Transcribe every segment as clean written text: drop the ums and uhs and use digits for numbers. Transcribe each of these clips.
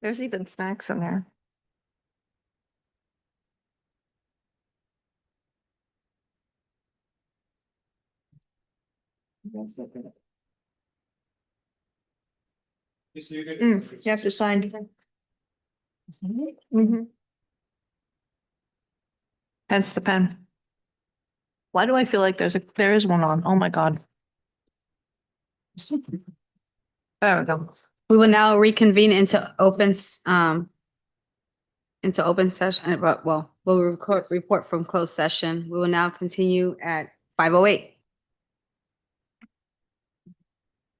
There's even snacks in there. You have to sign. Hence the pen. Why do I feel like there is one on? Oh my God. There we go. We will now reconvene into open session. Well, we'll report from closed session. We will now continue at 5:08.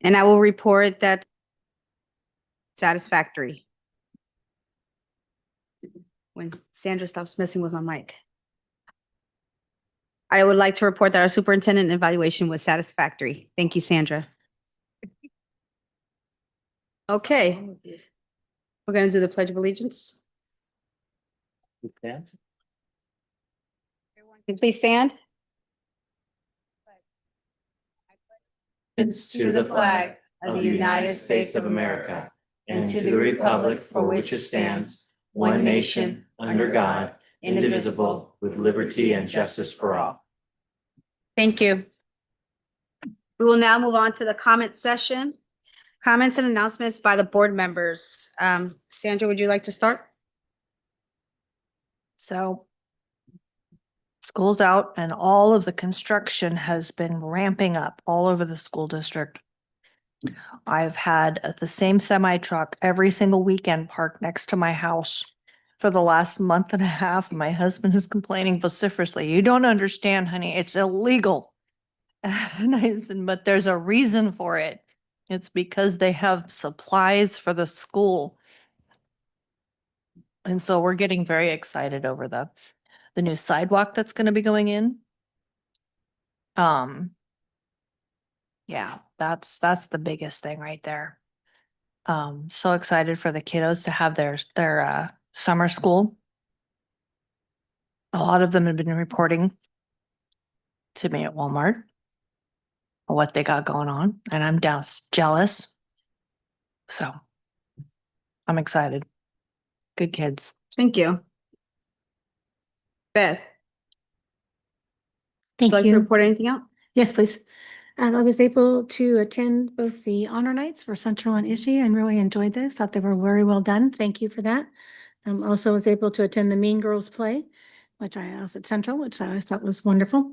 And I will report that satisfactory. When Sandra stops messing with my mic. I would like to report that our superintendent evaluation was satisfactory. Thank you, Sandra. Okay. We're going to do the Pledge of Allegiance. Everyone, can you please stand? To the flag of the United States of America and to the republic for which it stands, one nation, under God, indivisible, with liberty and justice for all. Thank you. We will now move on to the comment session. Comments and announcements by the board members. Sandra, would you like to start? So school's out and all of the construction has been ramping up all over the school district. I've had the same semi truck every single weekend parked next to my house for the last month and a half. My husband is complaining vociferously. You don't understand, honey. It's illegal. And I said, but there's a reason for it. It's because they have supplies for the school. And so we're getting very excited over the new sidewalk that's going to be going in. Yeah, that's the biggest thing right there. So excited for the kiddos to have their summer school. A lot of them have been reporting to me at Walmart what they got going on, and I'm just jealous. So I'm excited. Good kids. Thank you. Beth, would Thank you like to you. report anything out? Yes, please. I was able to attend both the honor nights for Central and Ishii and really enjoyed this. Thought they were very well done. Thank you for that. Also was able to attend the Mean Girls play, which I was at Central, which I thought was wonderful.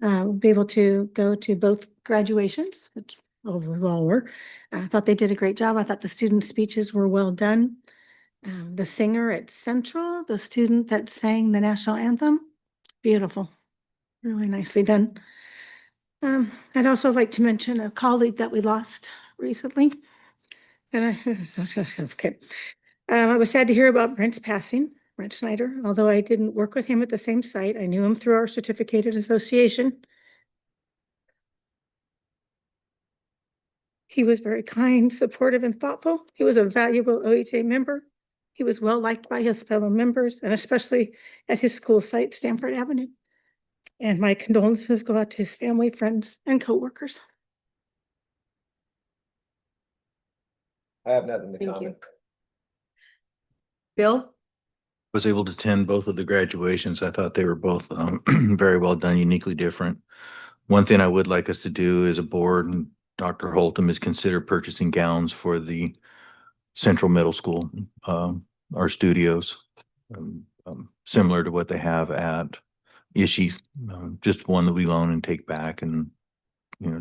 Be able to go to both graduations, which overall were. I thought they did a great job. I thought the student speeches were well done. The singer at Central, the student that sang the national anthem, beautiful, really nicely done. I'd also like to mention a colleague that we lost recently. And okay. I was sad to hear about Brent's passing, Brent Schneider, although I didn't work with him at the same site. I knew him through our certificated association. He was very kind, supportive, and thoughtful. He was a valuable OHA member. He was well liked by his fellow members, and especially at his school site, Stanford Avenue. And my condolences go out to his family, friends, and coworkers. I have nothing to Thank comment. you. Bill? Was able to attend both of the graduations. I thought they were both very well done, uniquely different. One thing I would like us to do as a board, and Dr. Holtum, is consider purchasing gowns for the Central Middle School, our studios, similar to what they have at Ishii, just one that we loan and take back, and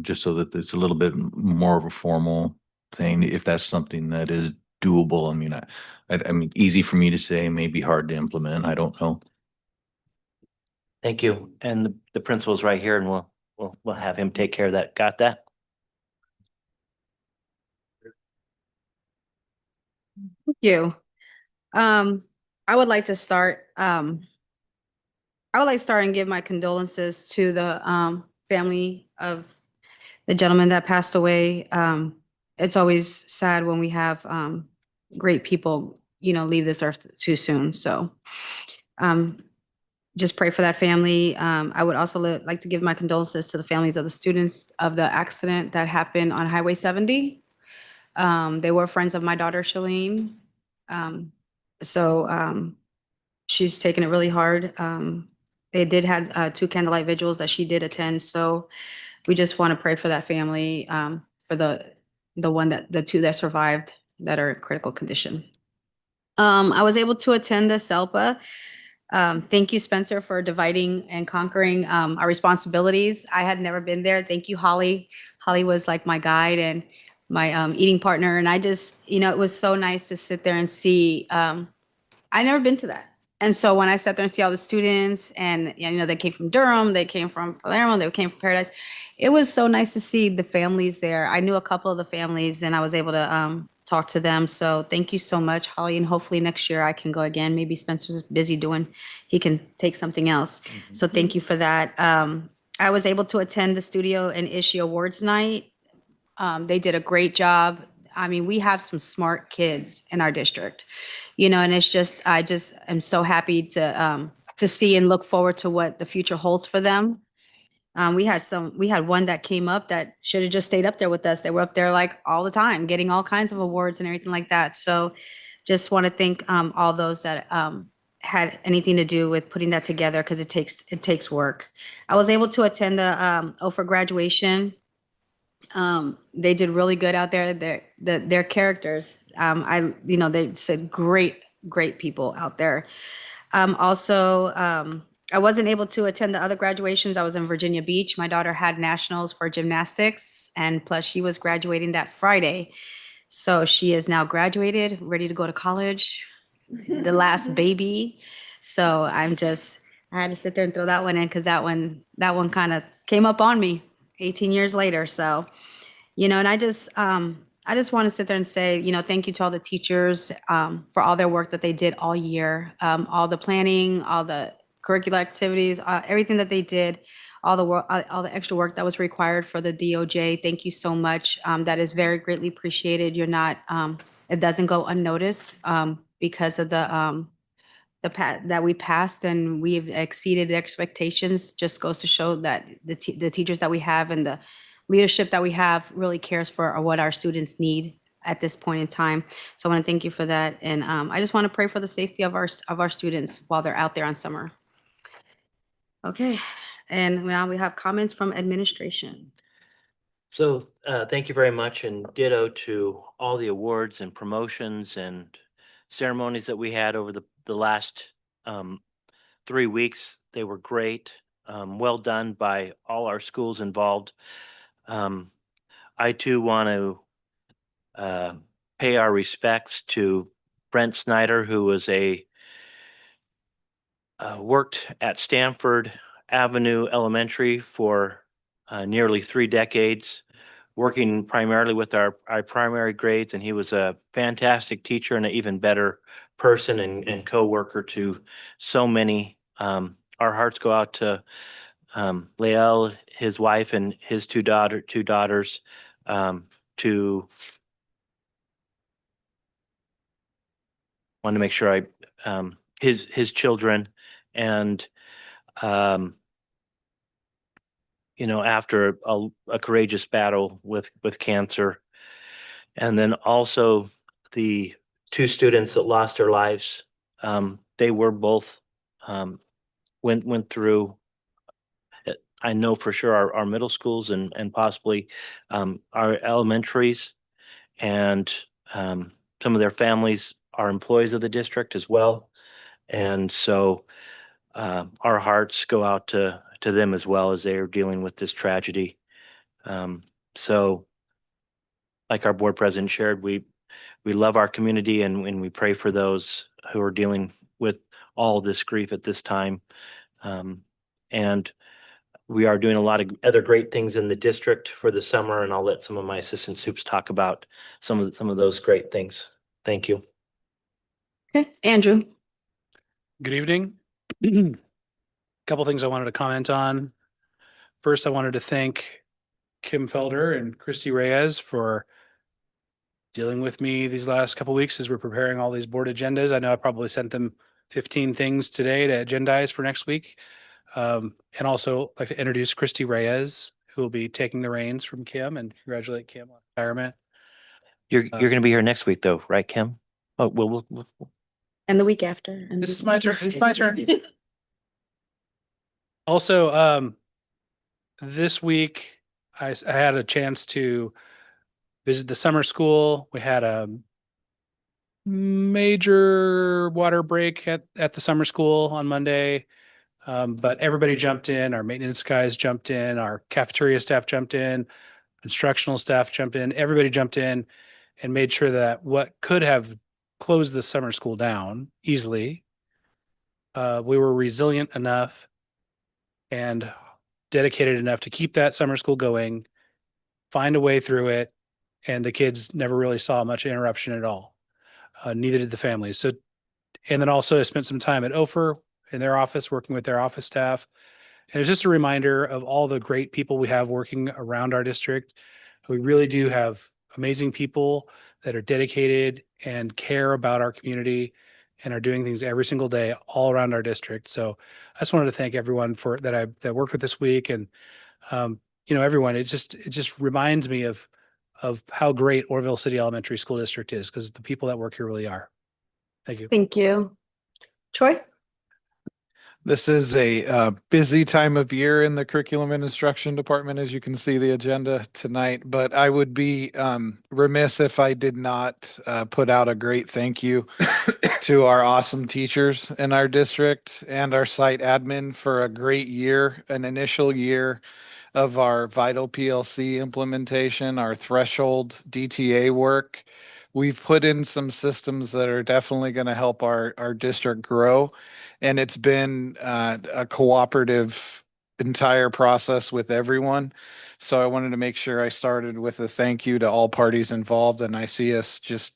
just so that it's a little bit more of a formal thing, if that's something that is doable. I mean, easy for me to say, maybe hard to implement. I don't know. Thank you. And the principal's right here, and we'll have him take care of that. Got that? Thank you. I would like to start. I would like to start and give my condolences to the family of the gentleman that passed away. It's always sad when we have great people, leave this earth too soon. So just pray for that family. I would also like to give my condolences to the families of the students of the accident that happened on Highway 70. They were friends of my daughter, Shalene. So she's taken it really hard. They did have 2 candlelight vigils that she did attend, so we just want to pray for that family, for the 2 that survived that are in critical condition. I was able to attend the SELPA. Thank you, Spencer, for dividing and conquering our responsibilities. I had never been there. Thank you, Holly. Holly was like my guide and my eating partner, and I just, it was so nice to sit there and see. I never been to that. And so when I sat there and see all the students and, they came from Durham, they came from Palermo, they came from Paradise. It was so nice to see the families there. I knew a couple of the families and I was able to talk to them. So thank you so much, Holly. And hopefully next year I can go again. Maybe Spencer's busy he can take something else. So thank you for that. I was able to attend the Studio and Ishi Awards night. They did a great job. I mean, we have some smart kids in our district, and I just am so happy to see and look forward to what the future holds for them. We had one that came up that should have just stayed up there with us. They were up there like all the time, getting all kinds of awards and everything like that. So just want to thank all those that had anything to do with putting that together because it takes work. I was able to attend the OFA graduation. They did really good out there. Their characters. They said great people out there. Also, I wasn't able to attend the other graduations. I was in Virginia Beach. My daughter had nationals for gymnastics, and plus she was graduating that Friday. So she is now graduated, ready to go to college, the last baby. So I had to sit there and throw that one in because that one kind of came up on me 18 years later. So, and I just want to sit there and say, thank you to all the teachers for all their work that they did all year, all the planning, all the curricular activities, everything that they did, all the extra work that was required for the DOJ. Thank you so much. That is very greatly appreciated. It doesn't go unnoticed because of that we passed and we've exceeded the expectations. Just goes to show that the teachers that we have and the leadership that we have really cares for what our students need at this point in time. So I want to thank you for that. And I just want to pray for the safety of our students while they're out there on summer. Okay, and now we have comments from administration. So thank you very much, and ditto to all the awards and promotions and ceremonies that we had over the last 3 weeks. They were great. Well done by all our schools involved. I too want to pay our respects to Brent Snyder, who was worked at Stanford Avenue Elementary for nearly 3 decades, working primarily with our primary grades, and he was a fantastic teacher and an even better person and co-worker to so many. Our hearts go out to Lael, his wife, and his two daughters, to want to make sure his children, and after a courageous battle with cancer, and then also the 2 students that lost their lives. They were both went through, I know for sure, our middle schools and possibly our elementaries, and some of their families are employees of the district as well. And so our hearts go out to them as well as they are dealing with this tragedy. So like our board president shared, we love our community and we pray for those who are dealing with all this grief at this time. And we are doing a lot of other great things in the district for the summer, and I'll let some of my assistant soups talk about some of those great things. Thank you. Okay, Andrew. Good evening. Couple things I wanted to comment on. First, I wanted to thank Kim Felder and Christy Reyes for dealing with me these last couple weeks as we're preparing all these board agendas. I know I probably sent them 15 things today to agendize for next week. And also like to introduce Christy Reyes, who will be taking the reins from Kim, and congratulate Kim on retirement. You're going to be here next week though, right, Kim? Oh, we'll. And the week after. and This the is my turn. It's my turn. Also, this week I had a chance to visit the summer school. We had a major water break at the summer school on Monday. But everybody jumped in. Our maintenance guys jumped in. Our cafeteria staff jumped in. Instructional staff jumped in. Everybody jumped in and made sure that what could have closed the summer school down easily, we were resilient enough and dedicated enough to keep that summer school going, find a way through it, and the kids never really saw much interruption at all. Neither did the families. So, and then also I spent some time at Ophir in their office, working with their office staff. And it's just a reminder of all the great people we have working around our district. We really do have amazing people that are dedicated and care about our community and are doing things every single day all around our district. So I just wanted to thank everyone that worked with this week, and everyone. It just reminds me of how great Orville City Elementary School District is, because the people that work here really are. Thank you. Thank you. Troy? This is a busy time of year in the curriculum and instruction department, as you can see the agenda tonight, but I would be remiss if I did not put out a great thank you to our awesome teachers in our district and our site admin for a great year, an initial year of our Vital PLC implementation, our threshold DTA work. We've put in some systems that are definitely going to help our district grow. And it's been a cooperative entire process with everyone. So I wanted to make sure I started with a thank you to all parties involved. And I see us just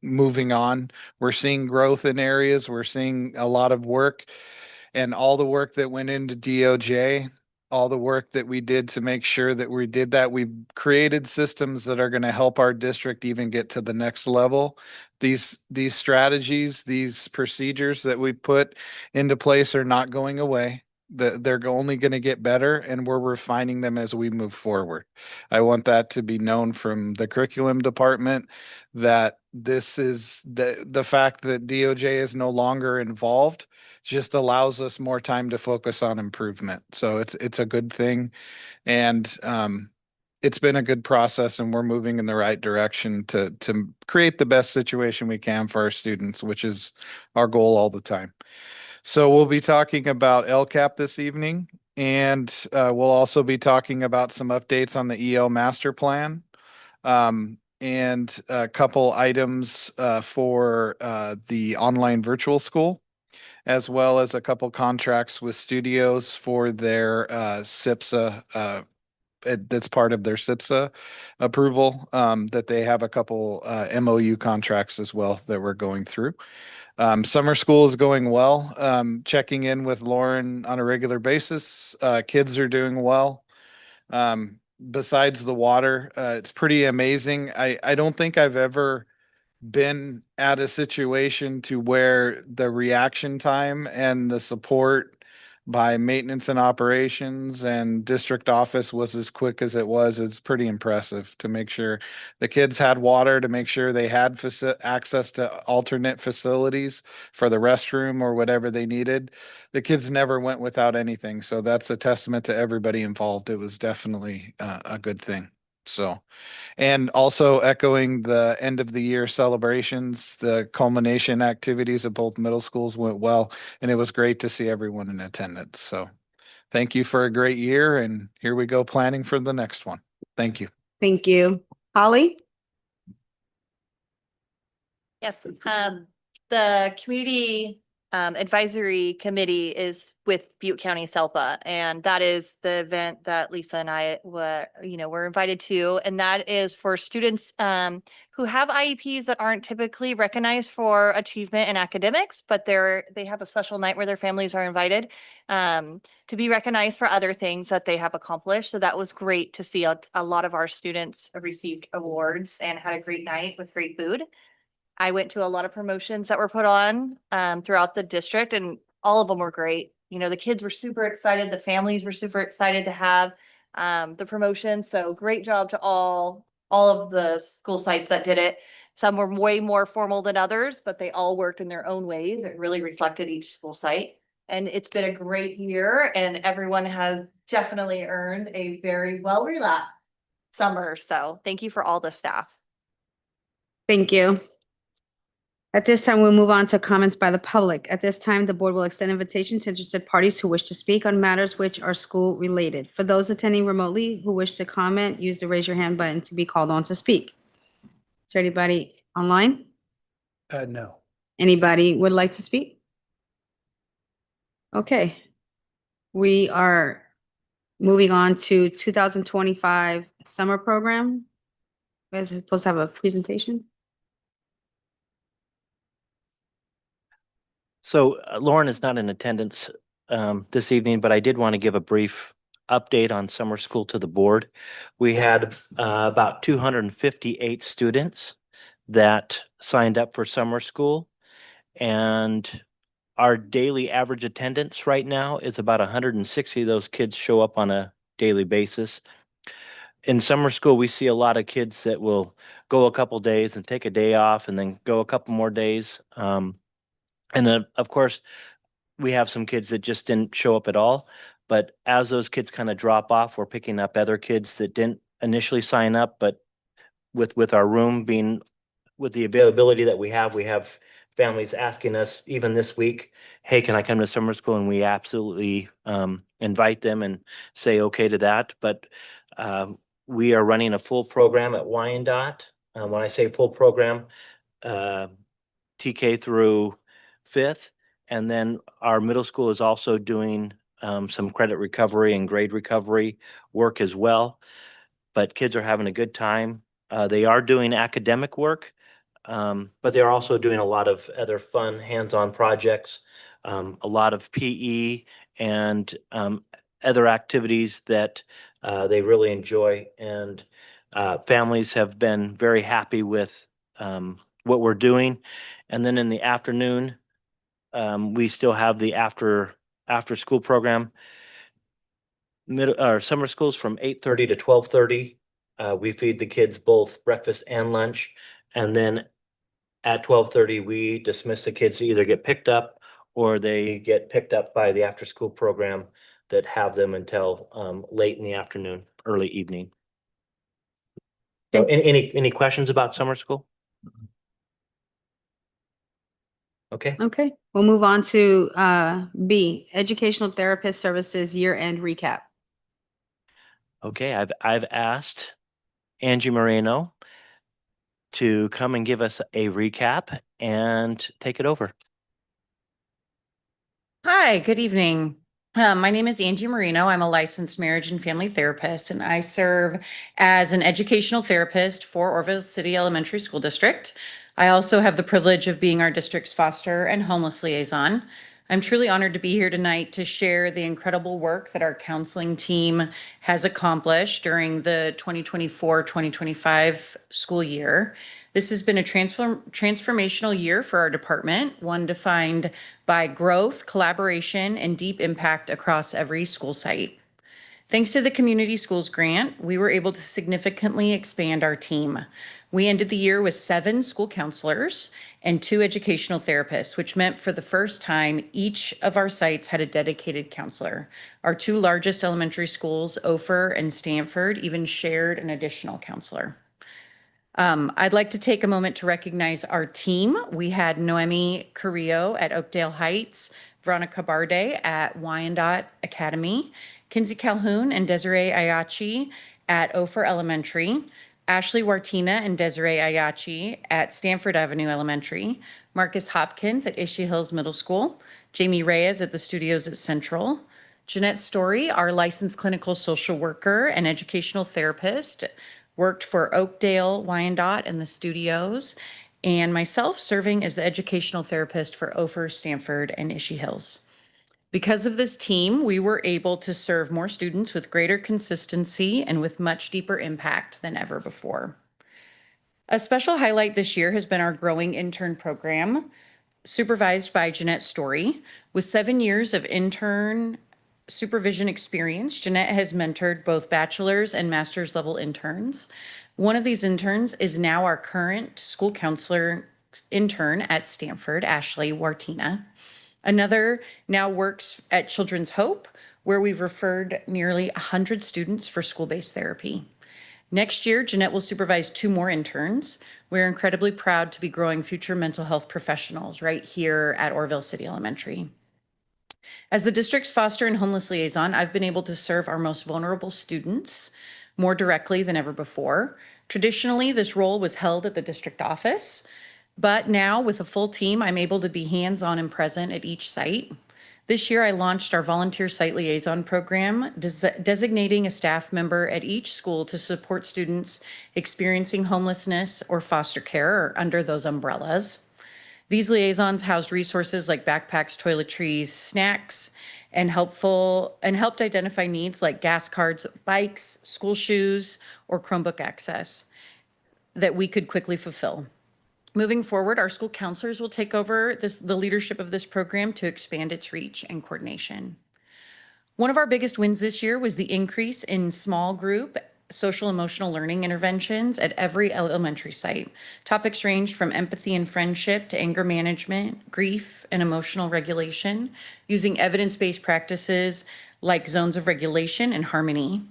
moving on. We're seeing growth in areas. We're seeing a lot of work, and all the work that went into DOJ, all the work that we did to make sure that we did that. We've created systems that are going to help our district even get to the next level. These strategies, these procedures that we put into place are not going away. They're only going to get better, and we're refining them as we move forward. I want that to be known from the curriculum department, that this is the fact that DOJ is no longer involved just allows us more time to focus on improvement. So it's a good thing. And it's been a good process, and we're moving in the right direction to create the best situation we can for our students, which is our goal all the time. So we'll be talking about LCAP this evening, and we'll also be talking about some updates on the EL master plan, and a couple items for the online virtual school, as well as a couple contracts with studios for their SIPSA. That's part of their SIPSA approval, that they have a couple MOU contracts as well that we're going through. Summer school is going well. Checking in with Lauren on a regular basis. Kids are doing well. Besides the water, it's pretty amazing. I don't think I've ever been at a situation to where the reaction time and the support by maintenance and operations and district office was as quick as it was. It's pretty impressive to make sure the kids had water, to make sure they had access to alternate facilities for the restroom or whatever they needed. The kids never went without anything. So that's a testament to everybody involved. It was definitely a good thing. So, and also echoing the end of the year celebrations, the culmination activities of both middle schools went well, and it was great to see everyone in attendance. So thank you for a great year, and here we go planning for the next one. Thank you. Thank you. Holly? Yes, the community advisory committee is with Butte County SELPA, and that is the event that Lisa and I were invited to, and that is for students who have IEPs that aren't typically recognized for achievement in academics, but they have a special night where their families are invited to be recognized for other things that they have accomplished. So that was great to see. A lot of our students received awards and had a great night with great food. I went to a lot of promotions that were put on throughout the district, and all of them were great. The kids were super excited. The families were super excited to have the promotion. So great job to all of the school sites that did it. Some were way more formal than others, but they all worked in their own ways. It really reflected each school site. And it's been a great year and everyone has definitely earned a very well relaxed summer. So thank you for all the staff. Thank you. At this time, we'll move on to comments by the public. At this time, the board will extend invitation to interested parties who wish to speak on matters which are school related. For those attending remotely who wish to comment, use the raise your hand button to be called on to speak. Is there anybody online? No. Anybody would like to speak? Okay. We are moving on to 2025 summer program. We're supposed to have a presentation. So Lauren is not in attendance this evening, but I did want to give a brief update on summer school to the board. We had about 258 students that signed up for summer school. And our daily average attendance right now is about 160 of those kids show up on a daily basis. In summer school, we see a lot of kids that will go a couple days and take a day off and then go a couple more days. And then, of course, we have some kids that just didn't show up at all. But as those kids kind of drop off, we're picking up other kids that didn't initially sign up, but with our room being, with the availability that we have families asking us even this week, hey, can I come to summer school? And we absolutely invite them and say okay to that. But we are running a full program at Wyandotte. When I say full program, TK through fifth. And then our middle school is also doing some credit recovery and grade recovery work as well. But kids are having a good time. They are doing academic work, but they're also doing a lot of other fun hands-on projects, a lot of PE and other activities that they really enjoy. And families have been very happy with what we're doing. And then in the afternoon, we still have the after school program. Summer schools from 8:30 to 12:30. We feed the kids both breakfast and lunch. And then at 12:30, we dismiss the kids to either get picked up or they get picked up by the after school program that have them until late in the afternoon, early evening. So any questions about summer school? Okay. Okay, we'll move on to B, Educational Therapist Services Year-End Recap. Okay, I've asked Angie Moreno to come and give us a recap and take it over. Hi, good evening. My name is Angie Marino. I'm a licensed marriage and family therapist, and I serve as an educational therapist for Orville City Elementary School District. I also have the privilege of being our district's foster and homeless liaison. I'm truly honored to be here tonight to share the incredible work that our counseling team has accomplished during the 2024-2025 school year. This has been a transformational year for our department, one defined by growth, collaboration, and deep impact across every school site. Thanks to the Community Schools Grant, we were able to significantly expand our team. We ended the year with 7 school counselors and 2 educational therapists, which meant for the first time, each of our sites had a dedicated counselor. Our 2 largest elementary schools, Ophir and Stanford, even shared an additional counselor. I'd like to take a moment to recognize our team. We had Noemi Carrillo at Oakdale Heights, Veronica Barde at Wyandotte Academy, Kinsey Calhoun and Desiree Ayachi at Ophir Elementary, Ashley Wartina and Desiree Ayachi at Stanford Avenue Elementary, Marcus Hopkins at Ishii Hills Middle School, Jamie Reyes at the studios at Central, Jeanette Story, our licensed clinical social worker and educational therapist, worked for Oakdale, Wyandotte, and the studios, and myself serving as the educational therapist for Ophir, Stanford, and Ishii Hills. Because of this team, we were able to serve more students with greater consistency and with much deeper impact than ever before. A special highlight this year has been our growing intern program, supervised by Jeanette Story. With 7 years of intern supervision experience, Jeanette has mentored both bachelor's and master's level interns. One of these interns is now our current school counselor intern at Stanford, Ashley Wartina. Another now works at Children's Hope, where we've referred nearly 100 students for school-based therapy. Next year, Jeanette will supervise 2 more interns. We're incredibly proud to be growing future mental health professionals right here at Orville City Elementary. As the district's foster and homeless liaison, I've been able to serve our most vulnerable students more directly than ever before. Traditionally, this role was held at the district office, but now with a full team, I'm able to be hands-on and present at each site. This year, I launched our volunteer site liaison program, designating a staff member at each school to support students experiencing homelessness or foster care or under those umbrellas. These liaisons housed resources like backpacks, toiletries, snacks, and helped identify needs like gas cards, bikes, school shoes, or Chromebook access that we could quickly fulfill. Moving forward, our school counselors will take over the leadership of this program to expand its reach and coordination. One of our biggest wins this year was the increase in small group social emotional learning interventions at every elementary site. Topics ranged from empathy and friendship to anger management, grief, and emotional regulation, using evidence-based practices like zones of regulation and harmony.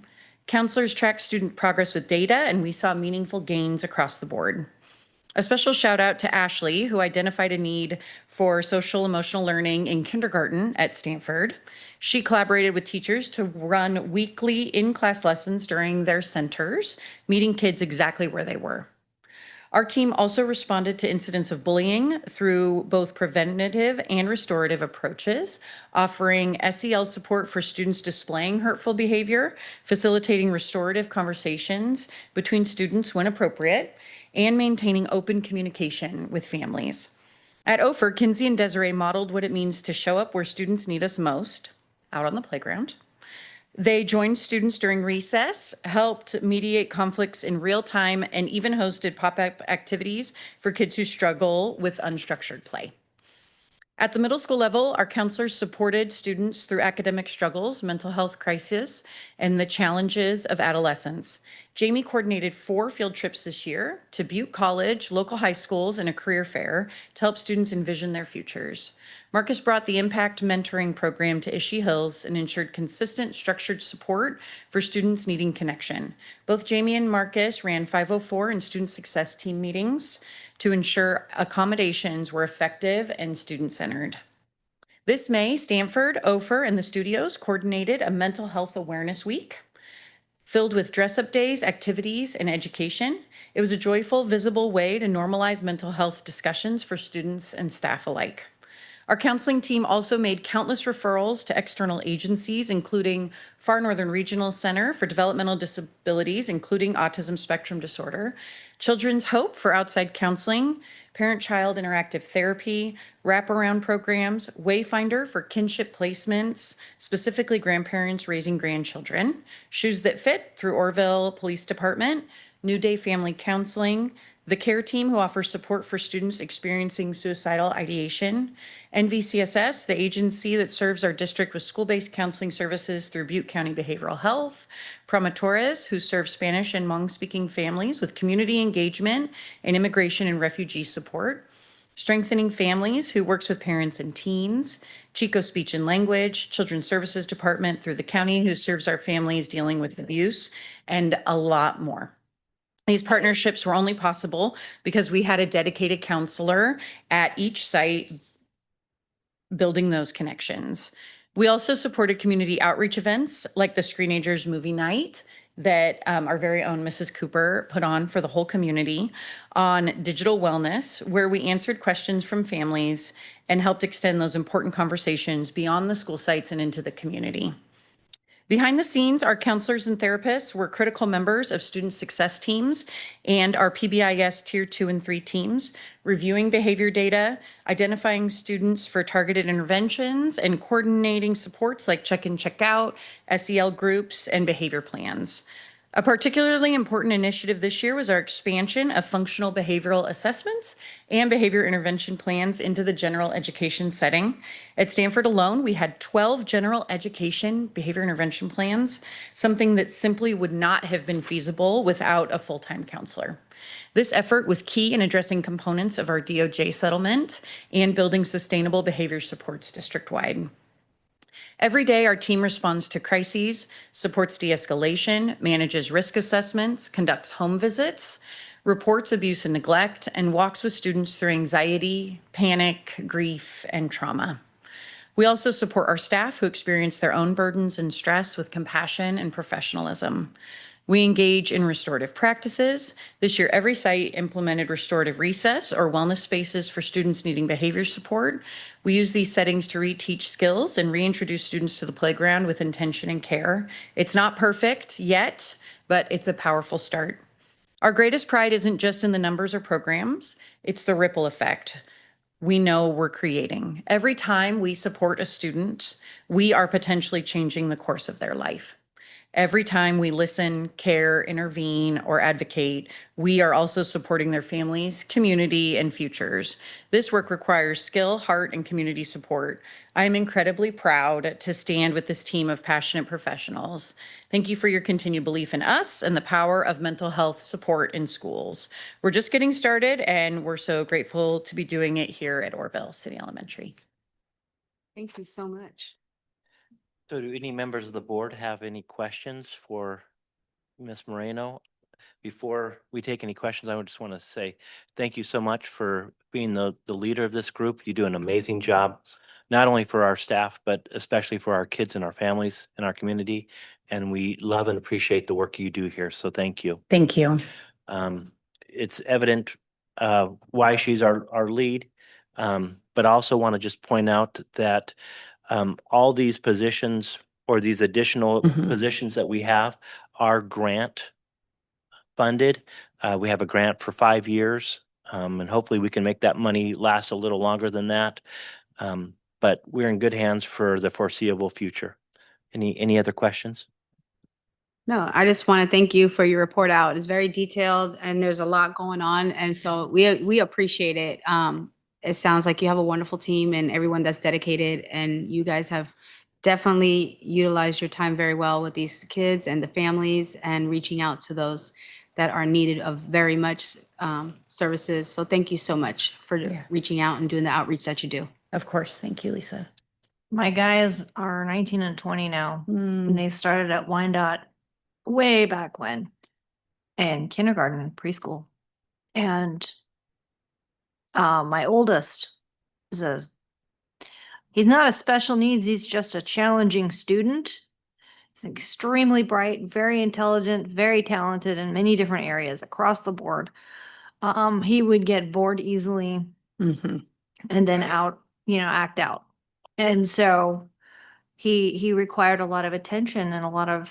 Counselors tracked student progress with data, and we saw meaningful gains across the board. A special shout out to Ashley, who identified a need for social emotional learning in kindergarten at Stanford. She collaborated with teachers to run weekly in-class lessons during their centers, meeting kids exactly where they were. Our team also responded to incidents of bullying through both preventative and restorative approaches, offering SEL support for students displaying hurtful behavior, facilitating restorative conversations between students when appropriate, and maintaining open communication with families. At Ophir, Kinsey and Desiree modeled what it means to show up where students need us most, out on the playground. They joined students during recess, helped mediate conflicts in real time, and even hosted pop-up activities for kids who struggle with unstructured play. At the middle school level, our counselors supported students through academic struggles, mental health crisis, and the challenges of adolescence. Jamie coordinated 4 field trips this year to Butte College, local high schools, and a career fair to help students envision their futures. Marcus brought the Impact Mentoring Program to Ishii Hills and ensured consistent, structured support for students needing connection. Both Jamie and Marcus ran 504 and student success team meetings to ensure accommodations were effective and student-centered. This May, Stanford, Ophir, and the studios coordinated a mental health awareness week filled with dress-up days, activities, and education. It was a joyful, visible way to normalize mental health discussions for students and staff alike. Our counseling team also made countless referrals to external agencies, including Far Northern Regional Center for Developmental Disabilities, including autism spectrum disorder, Children's Hope for outside counseling, parent-child interactive therapy, wraparound programs, Wayfinder for kinship placements, specifically grandparents raising grandchildren, Shoes That Fit through Orville Police Department, New Day Family Counseling, the CARE team who offers support for students experiencing suicidal ideation, NVCSS, the agency that serves our district with school-based counseling services through Butte County Behavioral Health, Promotores, who serve Spanish and Hmong-speaking families with community engagement and immigration and refugee support, Strengthening Families, who works with parents and teens, Chico Speech and Language, Children's Services Department through the county, who serves our families dealing with abuse, and a lot more. These partnerships were only possible because we had a dedicated counselor at each site building those connections. We also supported community outreach events like the Screenagers Movie Night that our very own Mrs. Cooper put on for the whole community on digital wellness, where we answered questions from families and helped extend those important conversations beyond the school sites and into the community. Behind the scenes, our counselors and therapists were critical members of student success teams and our PBIS Tier 2 and 3 teams, reviewing behavior data, identifying students for targeted interventions, and coordinating supports like check-in, check-out, SEL groups, and behavior plans. A particularly important initiative this year was our expansion of functional behavioral assessments and behavior intervention plans into the general education setting. At Stanford alone, we had 12 general education behavior intervention plans, something that simply would not have been feasible without a full-time counselor. This effort was key in addressing components of our DOJ settlement and building sustainable behavior supports district-wide. Every day, our team responds to crises, supports de-escalation, manages risk assessments, conducts home visits, reports abuse and neglect, and walks with students through anxiety, panic, grief, and trauma. We also support our staff who experience their own burdens and stress with compassion and professionalism. We engage in restorative practices. This year, every site implemented restorative recess or wellness spaces for students needing behavior support. We use these settings to reteach skills and reintroduce students to the playground with intention and care. It's not perfect yet, but it's a powerful start. Our greatest pride isn't just in the numbers or programs, it's the ripple effect we know we're creating. Every time we support a student, we are potentially changing the course of their life. Every time we listen, care, intervene, or advocate, we are also supporting their families, community, and futures. This work requires skill, heart, and community support. I am incredibly proud to stand with this team of passionate professionals. Thank you for your continued belief in us and the power of mental health support in schools. We're just getting started, and we're so grateful to be doing it here at Orville City Elementary. Thank you so much. So do any members of the board have any questions for Ms. Moreno? Before we take any questions, I would just want to say thank you so much for being the leader of this group. You do an amazing job, not only for our staff, but especially for our kids and our families and our community. And we love and appreciate the work you do here. So thank you. Thank you. It's evident why she's our lead. But I also want to just point out that all these positions or these additional Mhm. positions that we have are grant funded. We have a grant for 5 years, and hopefully we can make that money last a little longer than that. But we're in good hands for the foreseeable future. Any other questions? No, I just want to thank you for your report out. It's very detailed and there's a lot going on. And so we appreciate it. It sounds like you have a wonderful team and everyone that's dedicated, and you guys have definitely utilized your time very well with these kids and the families and reaching out to those that are needed of very much services. So thank you so much for Yeah. reaching out and doing the outreach that you do. Of course. Thank you, Lisa. My guys are 19 and 20 now, Mm. and they started at Wyandotte way back when, in kindergarten and preschool. And my oldest is he's not a special needs, he's just a challenging student. He's extremely bright, very intelligent, very talented in many different areas across the board. He would get bored easily Mhm. and then act out. And so he required a lot of attention and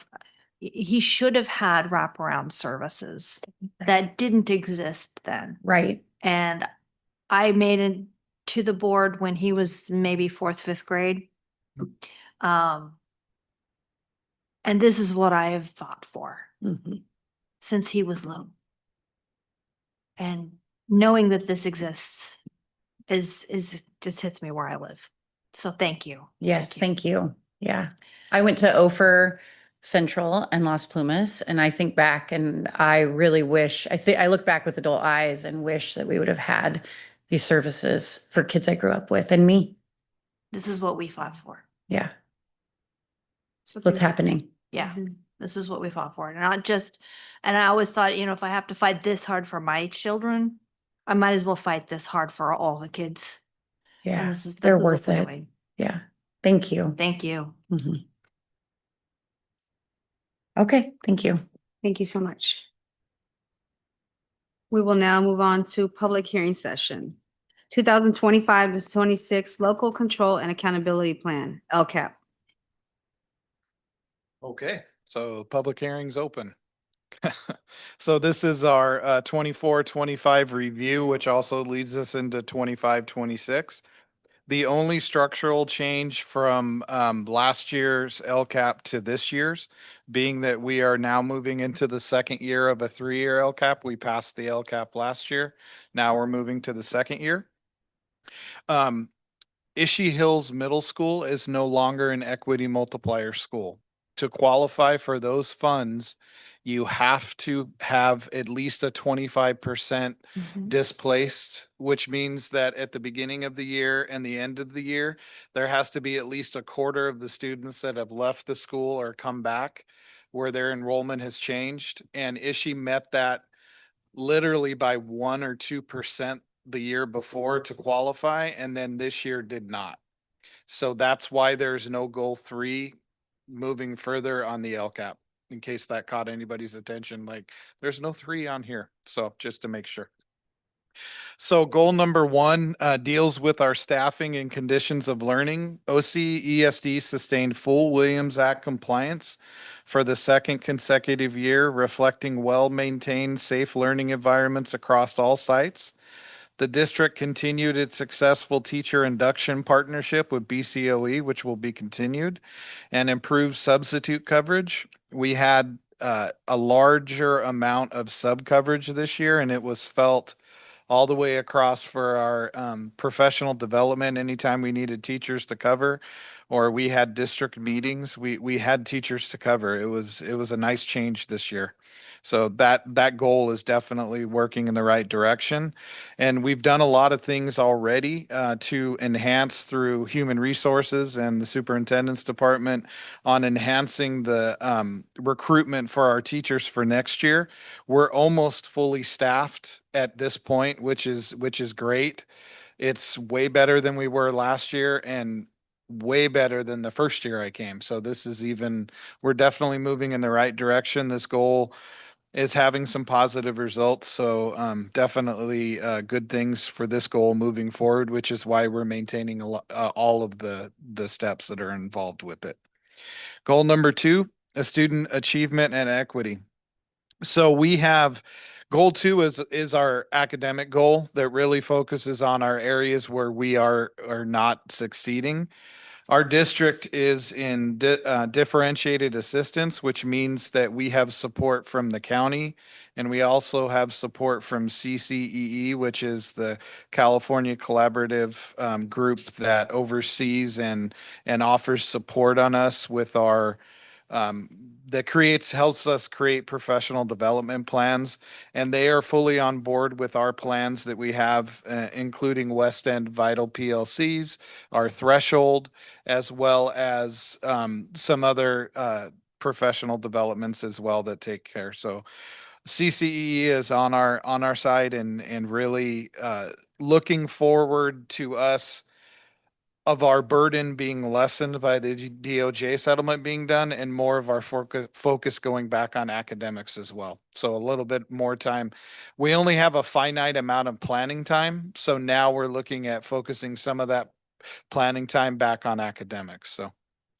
he should have had wraparound services that didn't exist then. Right. And I made it to the board when he was maybe 4th, 5th grade. And this is what I have fought for Mhm. since he was little. And knowing that this exists is just hits me where I live. So thank you. Yes, thank you. Yeah. I went to Ophir Central and Las Plumas, and I think back and I really wish, I look back with adult eyes and wish that we would have had these services for kids I grew up with and me. This is what we fought for. Yeah. So What's thank you. happening? Yeah. Mhm. This is what we fought for. And I always thought, if I have to fight this hard for my children, I might as well fight this hard for all the kids. And Yeah. this They're is what worth we're it. doing. Yeah. Thank you. Thank you. Mhm. Okay. Thank you. Thank you so much. We will now move on to public hearing session. 2025 to 26 Local Control and Accountability Plan, LCAP. Okay, so public hearing's open. So this is our 24-25 review, which also leads us into 25-26. The only structural change from last year's LCAP to this year's, being that we are now moving into the second year of a 3-year LCAP. We passed the LCAP last year. Now we're moving to the second year. Ishii Hills Middle School is no longer an equity multiplier school. To qualify for those funds, you have to have at least a 25% displaced, which means that at the beginning of the year and the end of the year, there has to be at least a quarter of the students that have left the school or come back where their enrollment has changed. And Ishii met that literally by 1 or 2% the year before to qualify, and then this year did not. So that's why there's no goal 3 moving further on the LCAP, in case that caught anybody's attention. Like, there's no 3 on here. So just to make sure. So goal number 1 deals with our staffing and conditions of learning. OCESD sustained full Williams Act compliance for the second consecutive year, reflecting well-maintained, safe learning environments across all sites. The district continued its successful teacher induction partnership with BCOE, which will be continued, and improved substitute coverage. We had a larger amount of sub coverage this year, and it was felt all the way across for our professional development. Anytime we needed teachers to cover, or we had district meetings, we had teachers to cover. It was a nice change this year. So that goal is definitely working in the right direction. And we've done a lot of things already to enhance through human resources and the superintendent's department on enhancing the recruitment for our teachers for next year. We're almost fully staffed at this point, which is great. It's way better than we were last year and way better than the first year I came. So this is we're definitely moving in the right direction. This goal is having some positive results. So definitely good things for this goal moving forward, which is why we're maintaining all of the steps that are involved with it. Goal number 2, a student achievement and equity. So we have goal 2 is our academic goal that really focuses on our areas where we are not succeeding. Our district is in differentiated assistance, which means that we have support from the county, and we also have support from CCEE, which is the California Collaborative group that oversees and offers support on us with our helps us create professional development plans, and they are fully on board with our plans that we have, including West End Vital PLCs, our threshold, as well as some other professional developments as well that take care. So CCE is on our side and really looking forward to us of our burden being lessened by the DOJ settlement being done and more of our focus going back on academics as well. So a little bit more time. We only have a finite amount of planning time. So now we're looking at focusing some of that planning time back on academics. So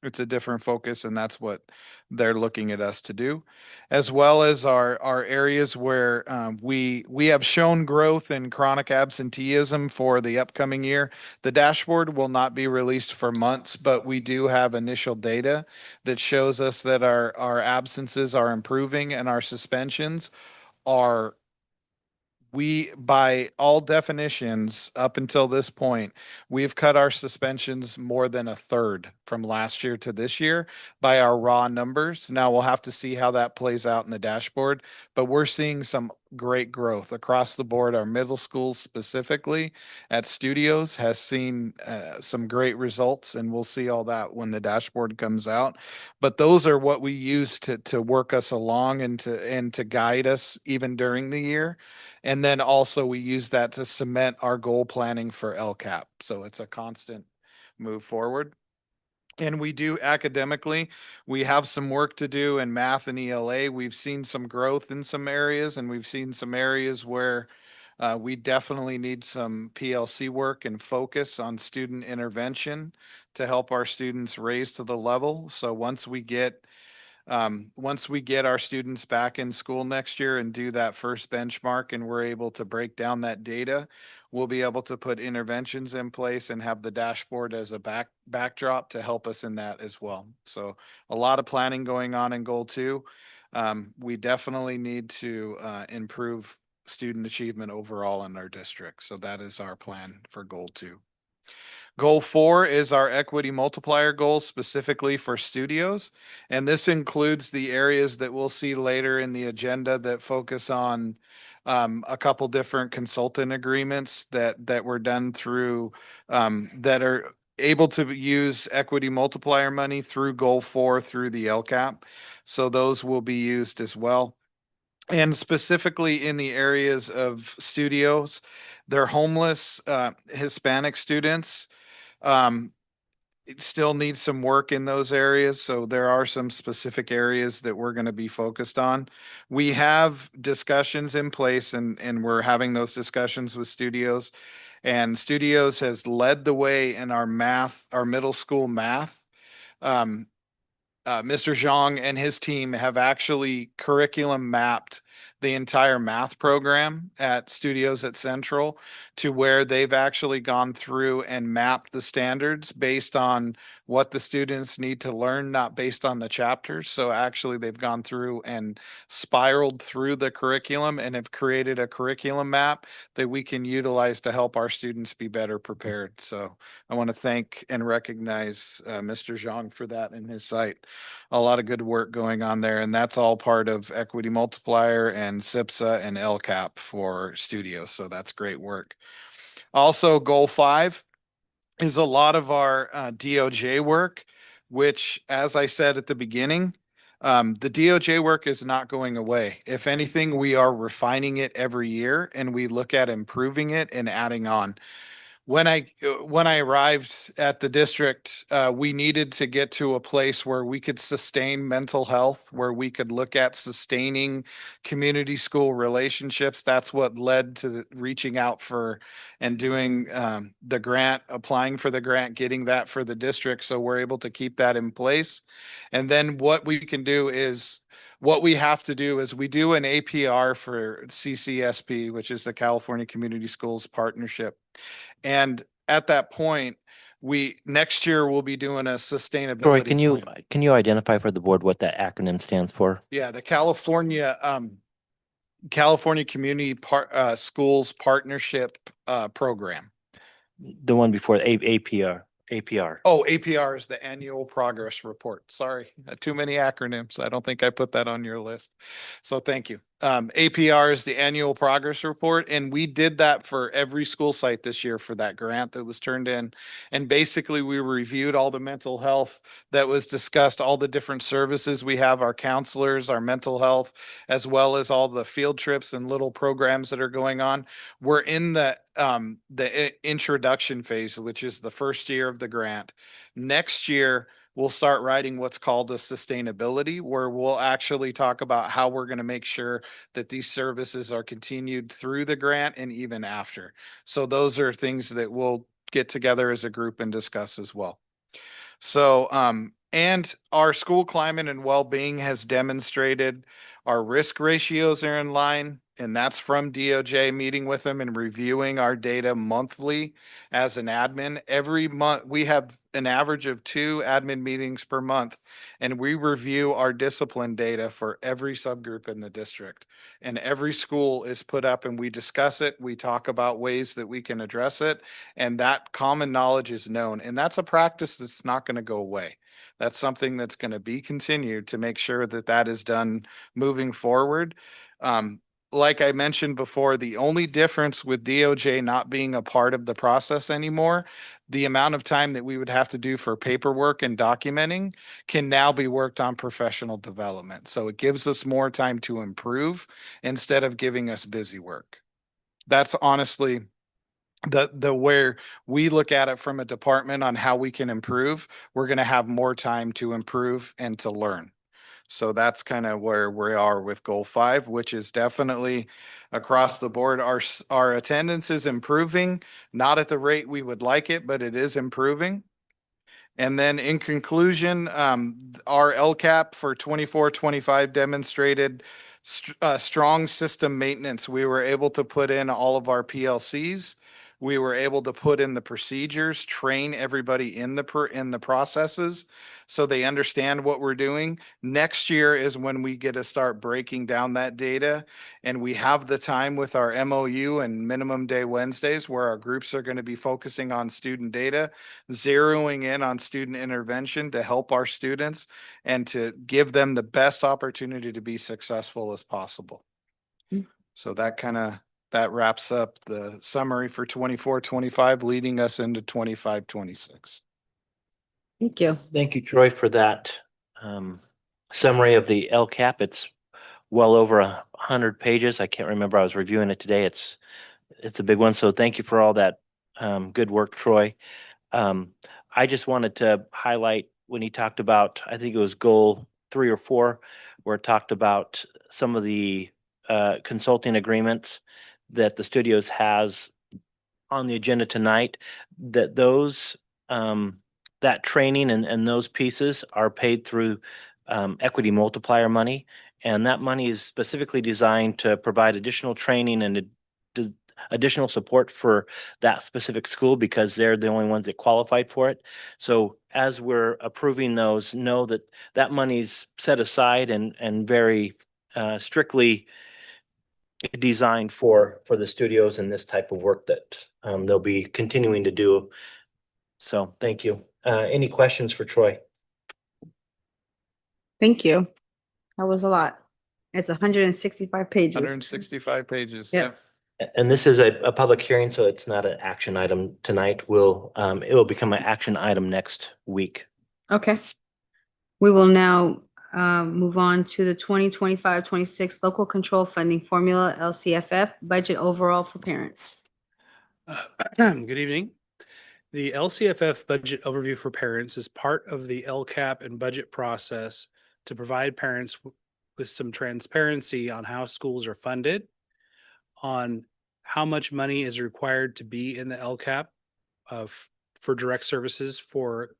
it's a different focus, and that's what they're looking at us to do, as well as our areas where we have shown growth in chronic absenteeism for the upcoming year. The dashboard will not be released for months, but we do have initial data that shows us that our absences are improving and our suspensions are, by all definitions, up until this point, we've cut our suspensions more than a third from last year to this year by our raw numbers. Now we'll have to see how that plays out in the dashboard, but we're seeing some great growth across the board. Our middle schools specifically at Studios has seen some great results, and we'll see all that when the dashboard comes out. But those are what we use to work us along and to guide us even during the year. And then also we use that to cement our goal planning for LCAP. So it's a constant move forward. And we do academically, we have some work to do in math and ELA. We've seen some growth in some areas, and we've seen some areas where we definitely need some PLC work and focus on student intervention to help our students raise to the level. So once we get Once we get our students back in school next year and do that first benchmark and we're able to break down that data, we'll be able to put interventions in place and have the dashboard as a backdrop to help us in that as well. So a lot of planning going on in goal 2. We definitely need to improve student achievement overall in our district. So that is our plan for goal 2. Goal 4 is our equity multiplier goal specifically for studios. And this includes the areas that we'll see later in the agenda that focus on a couple different consultant agreements that were done through that are able to use equity multiplier money through goal 4 through the LCAP. So those will be used as well. And specifically in the areas of studios, they're homeless Hispanic students. It still needs some work in those areas. So there are some specific areas that we're going to be focused on. We have discussions in place and we're having those discussions with studios. And studios has led the way in our middle school math. Mr. Zhang and his team have actually curriculum mapped the entire math program at Studios at Central to where they've actually gone through and mapped the standards based on what the students need to learn, not based on the chapters. So actually they've gone through and spiraled through the curriculum and have created a curriculum map that we can utilize to help our students be better prepared. So I want to thank and recognize Mr. Zhang for that in his site. A lot of good work going on there, and that's all part of Equity Multiplier and SIPSA and LCAP for studios. So that's great work. Also, goal 5 is a lot of our DOJ work, which, as I said at the beginning, the DOJ work is not going away. If anything, we are refining it every year and we look at improving it and adding on. When I arrived at the district, we needed to get to a place where we could sustain mental health, where we could look at sustaining community school relationships. That's what led to reaching out for and doing the grant, applying for the grant, getting that for the district. So we're able to keep that in place. And then what we can do is what we have to do is we do an APR for CCSP, which is the California Community Schools Partnership. And at that point, next year we'll be doing a sustainability. Troy, plan. can you identify for the board what that acronym stands for? Yeah, the California Community Schools Partnership Program. The one before APR. APR. Oh, APR is the Annual Progress Report. Sorry, too many acronyms. I don't think I put that on your list. So thank you. APR is the Annual Progress Report, and we did that for every school site this year for that grant that was turned in. And basically, we reviewed all the mental health that was discussed, all the different services we have, our counselors, our mental health, as well as all the field trips and little programs that are going on. We're in the introduction phase, which is the first year of the grant. Next year, we'll start writing what's called a sustainability, where we'll actually talk about how we're going to make sure that these services are continued through the grant and even after. So those are things that we'll get together as a group and discuss as well. So, and our school climate and well-being has demonstrated our risk ratios are in line, and that's from DOJ meeting with them and reviewing our data monthly as an admin. Every month, we have an average of 2 admin meetings per month, and we review our discipline data for every subgroup in the district. And every school is put up and we discuss it. We talk about ways that we can address it, and that common knowledge is known. And that's a practice that's not going to go away. That's something that's going to be continued to make sure that that is done moving forward. Like I mentioned before, the only difference with DOJ not being a part of the process anymore, the amount of time that we would have to do for paperwork and documenting can now be worked on professional development. So it gives us more time to improve instead of giving us busy work. That's honestly the where we look at it from a department on how we can improve. We're going to have more time to improve and to learn. So that's kind of where we are with goal 5, which is definitely across the board. Our attendance is improving, not at the rate we would like it, but it is improving. And then in conclusion, our LCAP for 24-25 demonstrated strong system maintenance. We were able to put in all of our PLCs. We were able to put in the procedures, train everybody in the processes so they understand what we're doing. Next year is when we get to start breaking down that data, and we have the time with our MOU and minimum day Wednesdays where our groups are going to be focusing on student data, zeroing in on student intervention to help our students and to give them the best opportunity to be successful as possible. So that wraps up the summary for 24-25, leading us into 25-26. Thank you. Thank you, Troy, for that summary of the LCAP. It's well over 100 pages. I can't remember. I was reviewing it today. It's a big one. So thank you for all that good work, Troy. I just wanted to highlight when he talked about, I think it was goal 3 or 4, where it talked about some of the consulting agreements that the studios has on the agenda tonight, that those that training and those pieces are paid through equity multiplier money. And that money is specifically designed to provide additional training and additional support for that specific school because they're the only ones that qualified for it. So as we're approving those, know that that money's set aside and very strictly designed for the studios and this type of work that they'll be continuing to do. So thank you. Any questions for Troy? Thank you. That was a lot. It's 165 pages. 165 pages. Yes. And this is a public hearing, so it's not an action item tonight. It will become an action item next week. Okay. We will now move on to the 2025-26 local control funding formula, LCFF, budget overall for parents. Good evening. The LCFF budget overview for parents is part of the LCAP and budget process to provide parents with some transparency on how schools are funded, on how much money is required to be in the LCAP for direct services for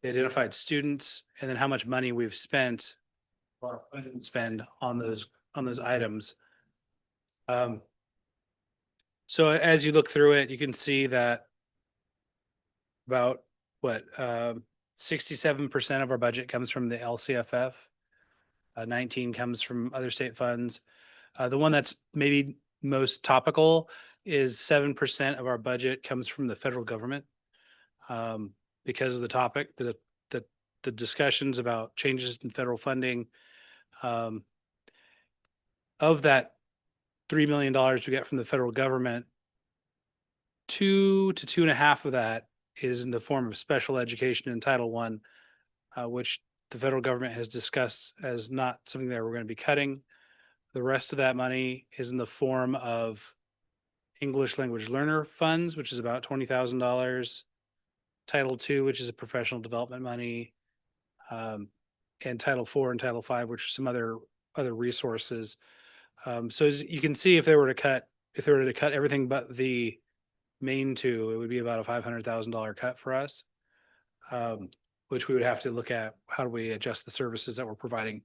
identified students, and then how much money we've spent or spend on those items. So as you look through it, you can see that about 67% of our budget comes from the LCFF. 19 comes from other state funds. The one that's maybe most topical is 7% of our budget comes from the federal government. Because of the topic, the discussions about changes in federal funding. Of that $3 million we get from the federal government, 2 to 2.5 of that is in the form of special education in Title I, which the federal government has discussed as not something that we're going to be cutting. The rest of that money is in the form of English language learner funds, which is about $20,000. Title II, which is a professional development money, and Title IV and Title V, which are some other resources. So as you can see, if they were to cut everything but the main two, it would be about a $500,000 cut for us, which we would have to look at how do we adjust the services that we're providing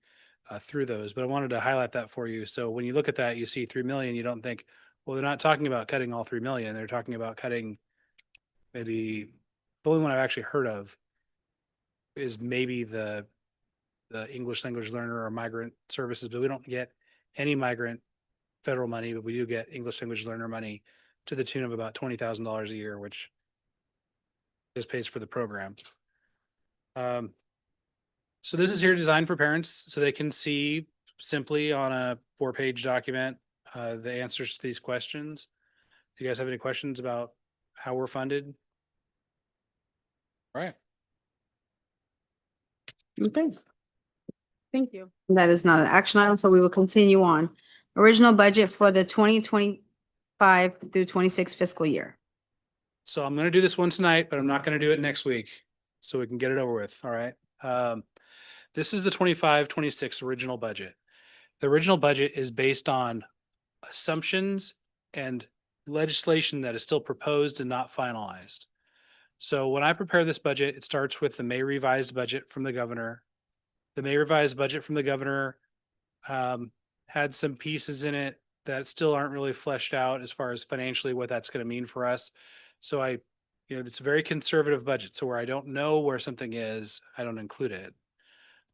through those. But I wanted to highlight that for you. So when you look at that, you see 3 million, you don't think, well, they're not talking about cutting all 3 million. They're talking about cutting maybe the only one I've actually heard of is maybe the English language learner or migrant services, but we don't get any migrant federal money, but we do get English language learner money to the tune of about $20,000 a year, which just pays for the program. So this is here designed for parents so they can see simply on a 4-page document the answers to these questions. Do you guys have any questions about how we're funded? All right. Okay. Thank you. That is not an action item, so we will continue on. Original budget for the 2025 through 26 fiscal year. So I'm going to do this one tonight, but I'm not going to do it next week so we can get it over with. All right. This is the 25-26 original budget. The original budget is based on assumptions and legislation that is still proposed and not finalized. So when I prepare this budget, it starts with the May revised budget from the governor. The May revised budget from the governor had some pieces in it that still aren't really fleshed out as far as financially what that's going to mean for us. So it's a very conservative budget. So where I don't know where something is, I don't include it.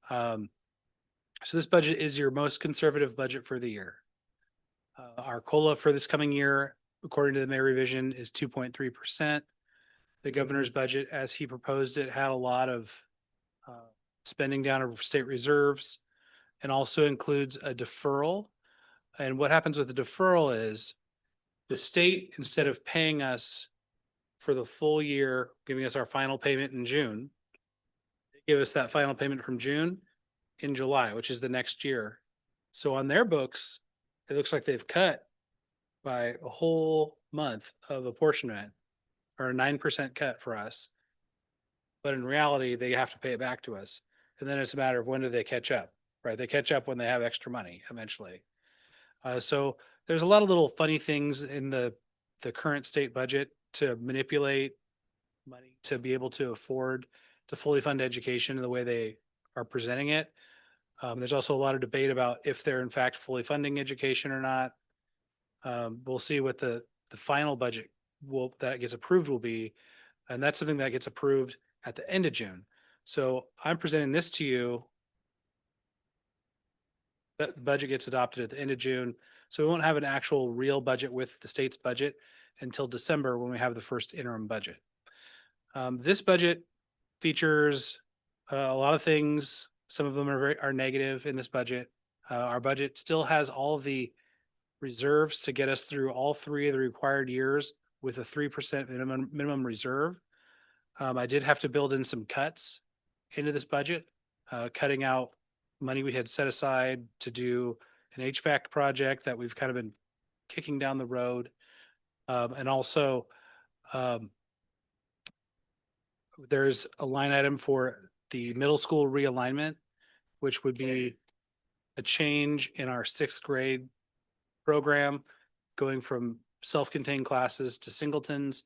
So this budget is your most conservative budget for the year. Our COLA for this coming year, according to the May revision, is 2.3%. The governor's budget, as he proposed it, had a lot of spending down of state reserves and also includes a deferral. And what happens with the deferral is the state, instead of paying us for the full year, giving us our final payment in June, they give us that final payment from June in July, which is the next year. So on their books, it looks like they've cut by a whole month of apportionment, or a 9% cut for us. But in reality, they have to pay it back to us. And then it's a matter of when do they catch up, right? They catch up when they have extra money eventually. So there's a lot of little funny things in the current state budget to manipulate money to be able to afford to fully fund education in the way they are presenting it. There's also a lot of debate about if they're in fact fully funding education or not. We'll see what the final budget that gets approved will be. And that's something that gets approved at the end of June. So I'm presenting this to you. That budget gets adopted at the end of June. So we won't have an actual real budget with the state's budget until December when we have the first interim budget. This budget features a lot of things. Some of them are negative in this budget. Our budget still has all of the reserves to get us through all three of the required years with a 3% minimum reserve. I did have to build in some cuts into this budget, cutting out money we had set aside to do an HVAC project that we've kind of been kicking down the road. And also, there's a line item for the middle school realignment, which would be a change in our 6th grade program, going from self-contained classes to singletons.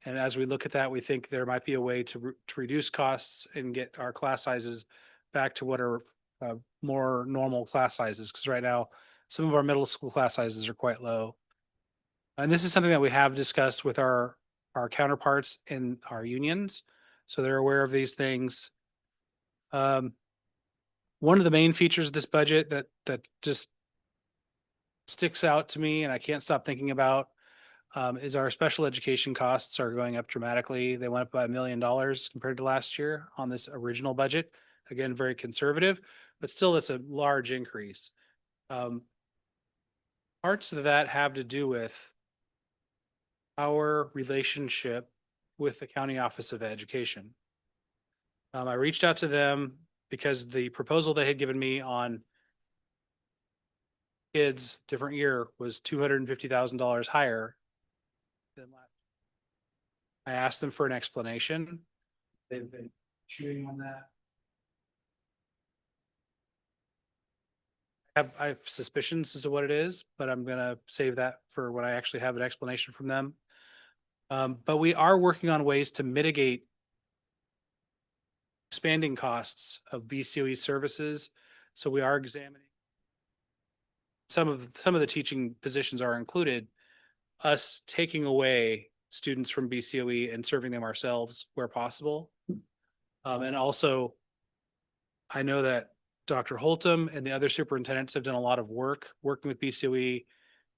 And as we look at that, we think there might be a way to reduce costs and get our class sizes back to what are more normal class sizes. Because right now, some of our middle school class sizes are quite low. And this is something that we have discussed with our counterparts in our unions. So they're aware of these things. One of the main features of this budget that just sticks out to me and I can't stop thinking about is our special education costs are going up dramatically. They went up by $1 million compared to last year on this original budget. Again, very conservative, but still it's a large increase. Parts of that have to do with our relationship with the County Office of Education. I reached out to them because the proposal they had given me on kids different year was $250,000 higher than last. I asked them for an explanation. They've been chewing on that. I have suspicions as to what it is, but I'm gonna save that for when I actually have an explanation from them. But we are working on ways to mitigate expanding costs of BCOE services. So we are examining some of the teaching positions are included, us taking away students from BCOE and serving them ourselves where possible. And also, I know that Dr. Holtum and the other superintendents have done a lot of work working with BCOE,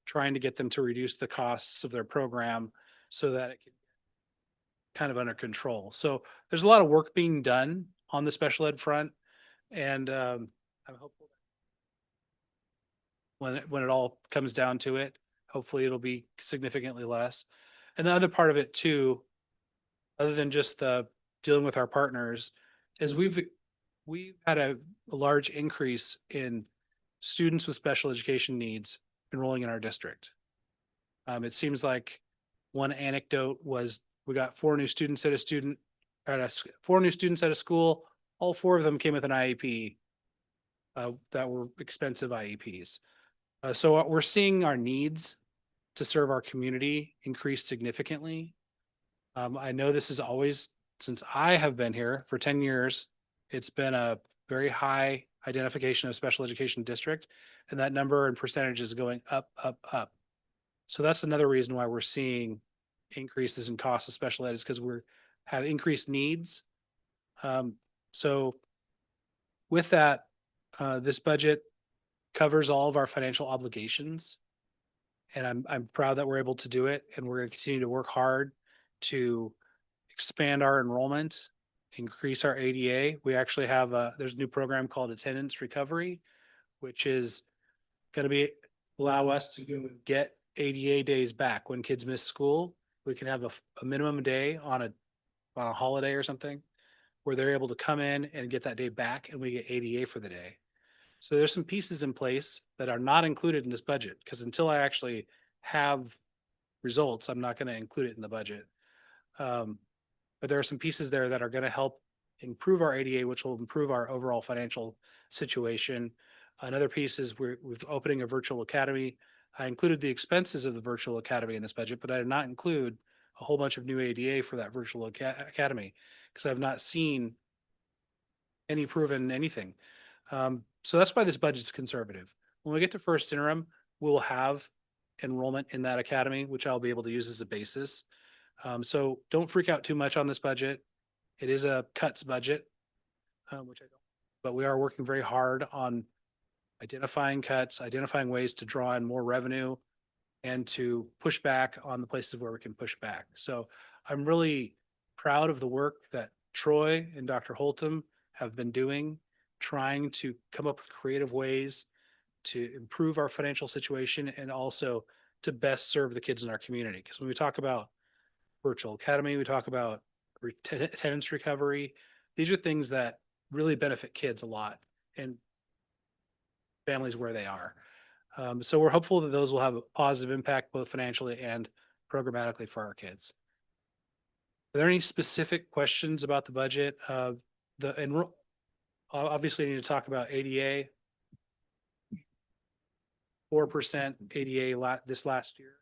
trying to get them to reduce the costs of their program so that it can kind of under control. So there's a lot of work being done on the special ed front. And I'm hopeful that when it all comes down to it, hopefully it'll be significantly less. And the other part of it too, other than just the dealing with our partners, is we've had a large increase in students with special education needs enrolling in our district. It seems like one anecdote was we got 4 new students at a school. All 4 of them came with an IEP that were expensive IEPs. So we're seeing our needs to serve our community increase significantly. I know this is always, since I have been here for 10 years, it's been a very high identification of special education district, and that number and percentage is going up, up, up. So that's another reason why we're seeing increases in costs of special ed is because we're have increased needs. So with that, this budget covers all of our financial obligations. And I'm proud that we're able to do it. And we're going to continue to work hard to expand our enrollment, increase our ADA. We actually have there's a new program called Attendance Recovery, which is going to be allow us to get ADA days back when kids miss school. We can have a minimum day on a holiday or something where they're able to come in and get that day back and we get ADA for the day. So there's some pieces in place that are not included in this budget because until I actually have results, I'm not going to include it in the budget. But there are some pieces there that are going to help improve our ADA, which will improve our overall financial situation. Another piece is we're opening a virtual academy. I included the expenses of the virtual academy in this budget, but I did not include a whole bunch of new ADA for that virtual academy because I've not seen any proven anything. So that's why this budget's conservative. When we get to first interim, we'll have enrollment in that academy, which I'll be able to use as a basis. So don't freak out too much on this budget. It is a cuts budget, which I don't, but we are working very hard on identifying cuts, identifying ways to draw in more revenue and to push back on the places where we can push back. So I'm really proud of the work that Troy and Dr. Holtum have been doing, trying to come up with creative ways to improve our financial situation and also to best serve the kids in our community. Because when we talk about virtual academy, we talk about attendance recovery. These are things that really benefit kids a lot and families where they are. So we're hopeful that those will have a positive impact both financially and programmatically for our kids. Are there any specific questions about the budget? Obviously, I need to talk about ADA. 4% ADA this last year.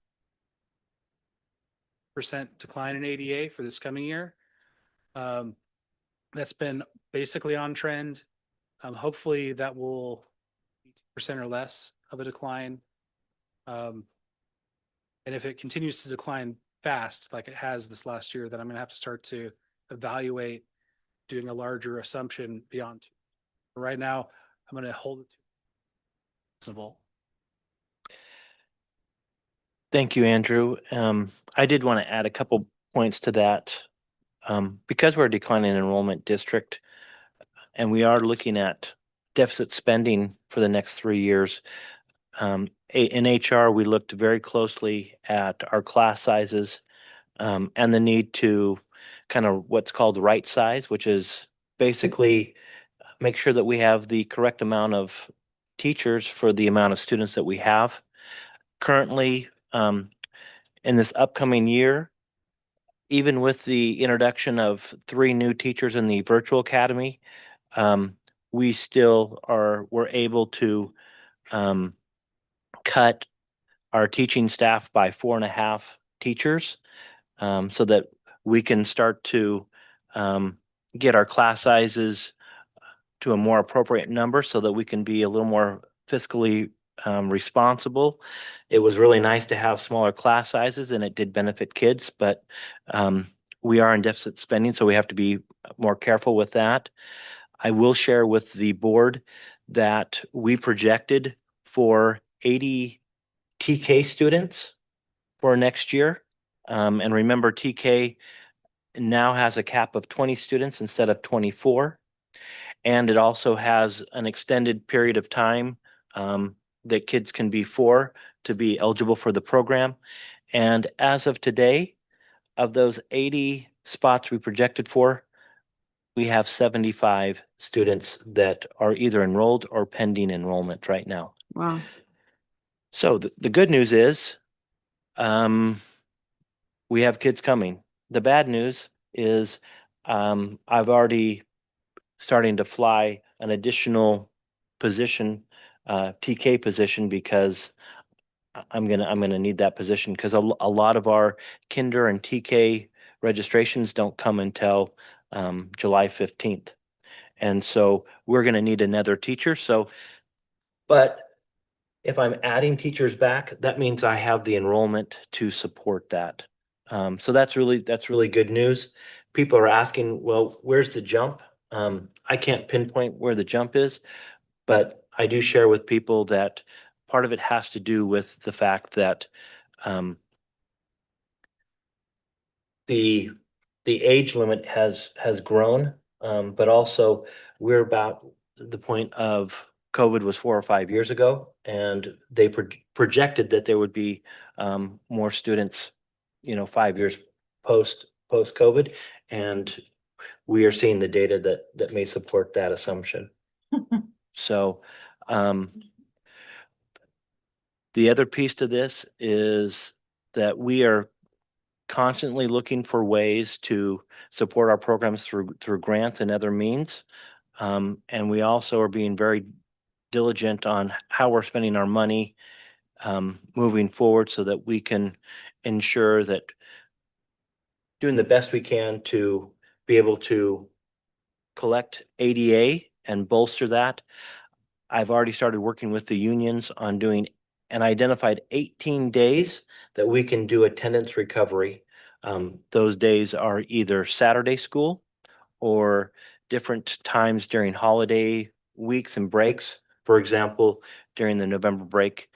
% decline in ADA for this coming year. That's been basically on trend. Hopefully that will be 2% or less of a decline. And if it continues to decline fast, like it has this last year, then I'm going to have to start to evaluate doing a larger assumption beyond. But right now, I'm going to hold it to reasonable. Thank you, Andrew. I did want to add a couple points to that. Because we're a declining enrollment district and we are looking at deficit spending for the next 3 years, in HR, we looked very closely at our class sizes and the need to kind of what's called right size, which is basically make sure that we have the correct amount of teachers for the amount of students that we have. Currently, in this upcoming year, even with the introduction of 3 new teachers in the virtual academy, we still we're able to cut our teaching staff by 4.5 teachers so that we can start to get our class sizes to a more appropriate number so that we can be a little more fiscally responsible. It was really nice to have smaller class sizes and it did benefit kids, but we are in deficit spending, so we have to be more careful with that. I will share with the board that we projected for 80 TK students for next year. And remember, TK now has a cap of 20 students instead of 24. And it also has an extended period of time that kids can be for to be eligible for the program. And as of today, of those 80 spots we projected for, we have 75 students that are either enrolled or pending enrollment right now. Wow. So the good news is we have kids coming. The bad news is I've already starting to fly an additional position, TK position, because I'm gonna need that position because a lot of our kinder and TK registrations don't come until July 15th. And so we're going to need another teacher. So, but if I'm adding teachers back, that means I have the enrollment to support that. So that's really good news. People are asking, well, where's the jump? I can't pinpoint where the jump is, but I do share with people that part of it has to do with the fact that the age limit has grown, but also we're about the point of COVID was 4 or 5 years ago, and they projected that there would be more students, 5 years post COVID, and we are seeing the data that may support that assumption. So the other piece to this is that we are constantly looking for ways to support our programs through grants and other means. And we also are being very diligent on how we're spending our money moving forward so that we can ensure that doing the best we can to be able to collect ADA and bolster that. I've already started working with the unions on doing and identified 18 days that we can do attendance recovery. Those days are either Saturday school or different times during holiday weeks and breaks. For example, during the November break,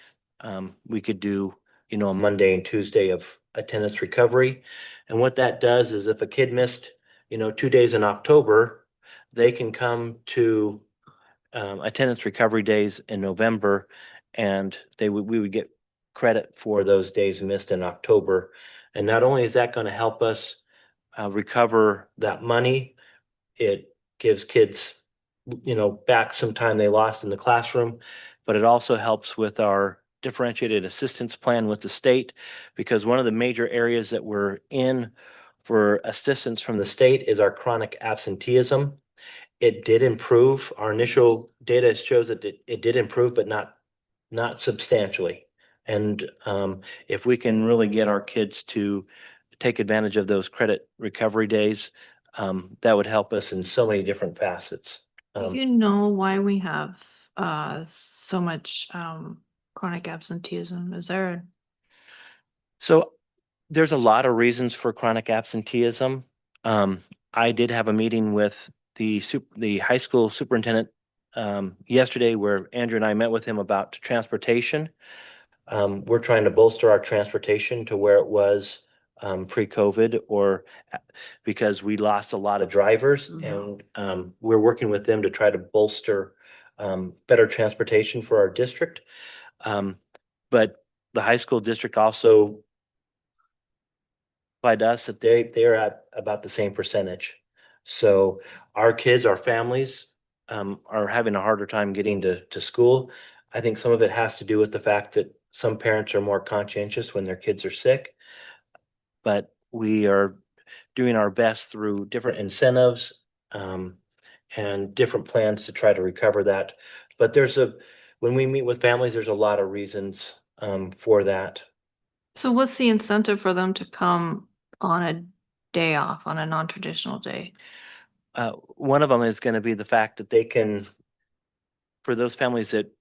we could do, a Monday and Tuesday of attendance recovery. And what that does is if a kid missed, 2 days in October, they can come to attendance recovery days in November, and we would get credit for those days missed in October. And not only is that going to help us recover that money, it gives kids, back some time they lost in the classroom, but it also helps with our differentiated assistance plan with the state, because one of the major areas that we're in for assistance from the state is our chronic absenteeism. It did improve. Our initial data shows that it did improve, but not substantially. And if we can really get our kids to take advantage of those credit recovery days, that would help us in so many different facets. Do you know why we have so much chronic absenteeism? Is there? So there's a lot of reasons for chronic absenteeism. I did have a meeting with the high school superintendent yesterday where Andrew and I met with him about transportation. We're trying to bolster our transportation to where it was pre-COVID, or because we lost a lot of drivers, and we're working with them to try to bolster better transportation for our district. But the high school district also applied to us that they're at about the same percentage. So our kids, our families are having a harder time getting to school. I think some of it has to do with the fact that some parents are more conscientious when their kids are sick. But we are doing our best through different incentives and different plans to try to recover that. But when we meet with families, there's a lot of reasons for that. So what's the incentive for them to come on a day off, on a non-traditional day? One of them is going to be the fact that they can, for those families that,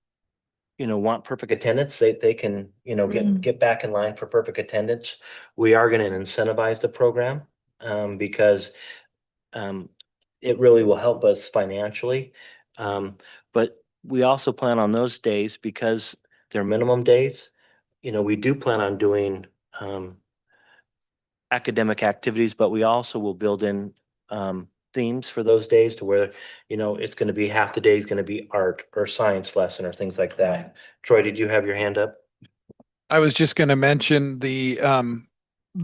want perfect attendance, they can, get back in line for perfect attendance. We are going to incentivize the program because it really will help us financially. But we also plan on those days, because they're minimum days. We do plan on doing academic activities, but we also will build in themes for those days to where, it's going to be half the day is going to be art or science lesson or things like that. Troy, did you have your hand up? I was just going to mention the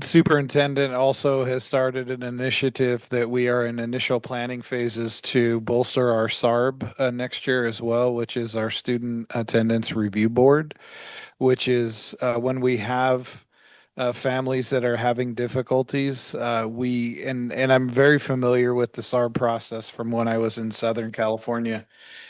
superintendent also has started an initiative that we are in initial planning phases to bolster our SARB next year as well, which is our Student Attendance Review Board, which is when we have families that are having difficulties. And I'm very familiar with the SARB process from when I was in Southern California.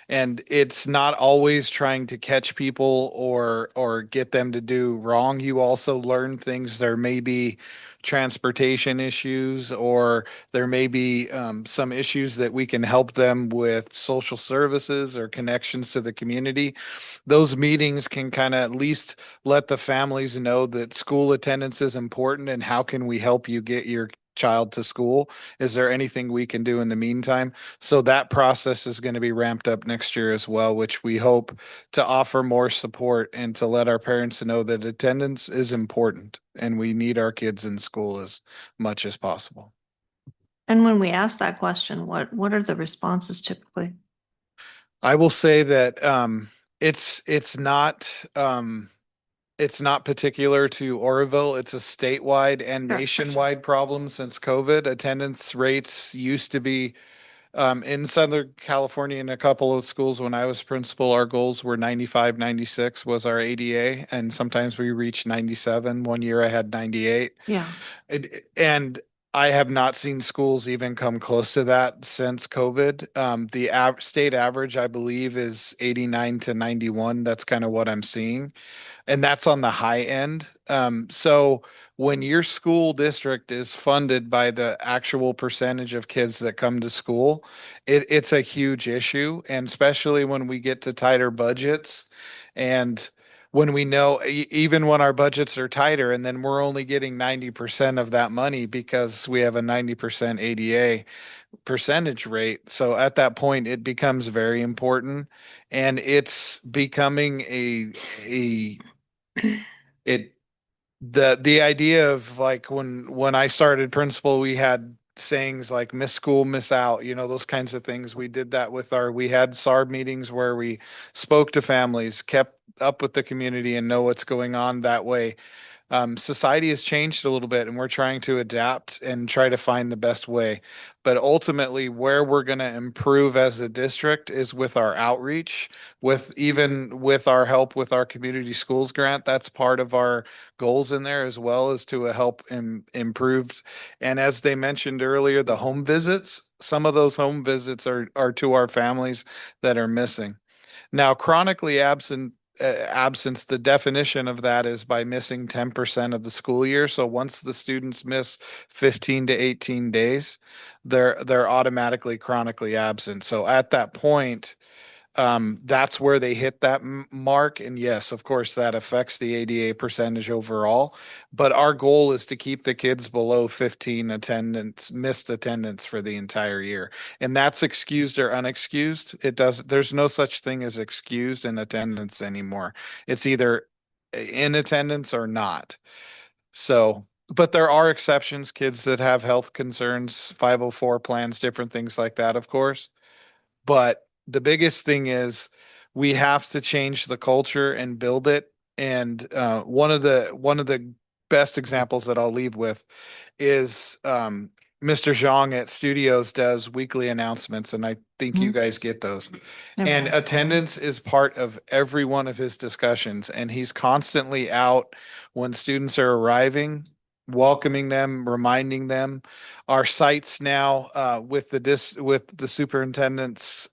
And it's not always trying to catch people or get them to do wrong. You also learn things they're maybe transportation issues, or there may be some issues that we can help them with social services or connections to the community. Those meetings can kind of at least let the families know that school attendance is important and how can we help you get your child to school? Is there anything we can do in the meantime? So that process is going to be ramped up next year as well, which we hope to offer more support and to let our parents know that attendance is important and we need our kids in school as much as possible. And when we ask that question, what are the responses typically? I will say that it's it's not particular to Oroville. It's a statewide and Sure. nationwide problem since COVID. Attendance rates used to be in Southern California in a couple of schools when I was principal, our goals were 95, 96 was our ADA, and sometimes we reached 97. One year I had 98. Yeah. And I have not seen schools even come close to that since COVID. The state average, I believe, is 89 to 91. That's kind of what I'm seeing, and that's on the high end. So when your school district is funded by the actual percentage of kids that come to school, it's a huge issue. And especially when we get to tighter budgets and when we know, even when our budgets are tighter, and then we're only getting 90% of that money because we have a 90% ADA percentage rate. So at that point, it becomes very important, and it's becoming a it the idea of like when I started principal, we had sayings like miss school, miss out, you know, those kinds of things. We did that with we had SARB meetings where we spoke to families, kept up with the community and know what's going on that way. Society has changed a little bit and we're trying to adapt and try to find the best way. But ultimately, where we're going to improve as a district is with our outreach, even with our help with our community schools grant. That's part of our goals in there as well as to help improve. And as they mentioned earlier, the home visits, some of those home visits are to our families that are missing. Now, chronically absence, the definition of that is by missing 10% of the school year. So once the students miss 15 to 18 days, they're automatically chronically absent. So at that point, that's where they hit that mark. And yes, of course, that affects the ADA percentage overall. But our goal is to keep the kids below 15 missed attendance for the entire year. And that's excused or unexcused. There's no such thing as excused in attendance anymore. It's either in attendance or not. So, but there are exceptions, kids that have health concerns, 504 plans, different things like that, of course. But the biggest thing is we have to change the culture and build it. And one of the best examples that I'll leave with is Mr. Zhang at Studios does weekly announcements, and I think you guys get those. And attendance is part of every one of his discussions, and he's constantly out when students are arriving, welcoming them, reminding them. Our sites now, with the superintendent's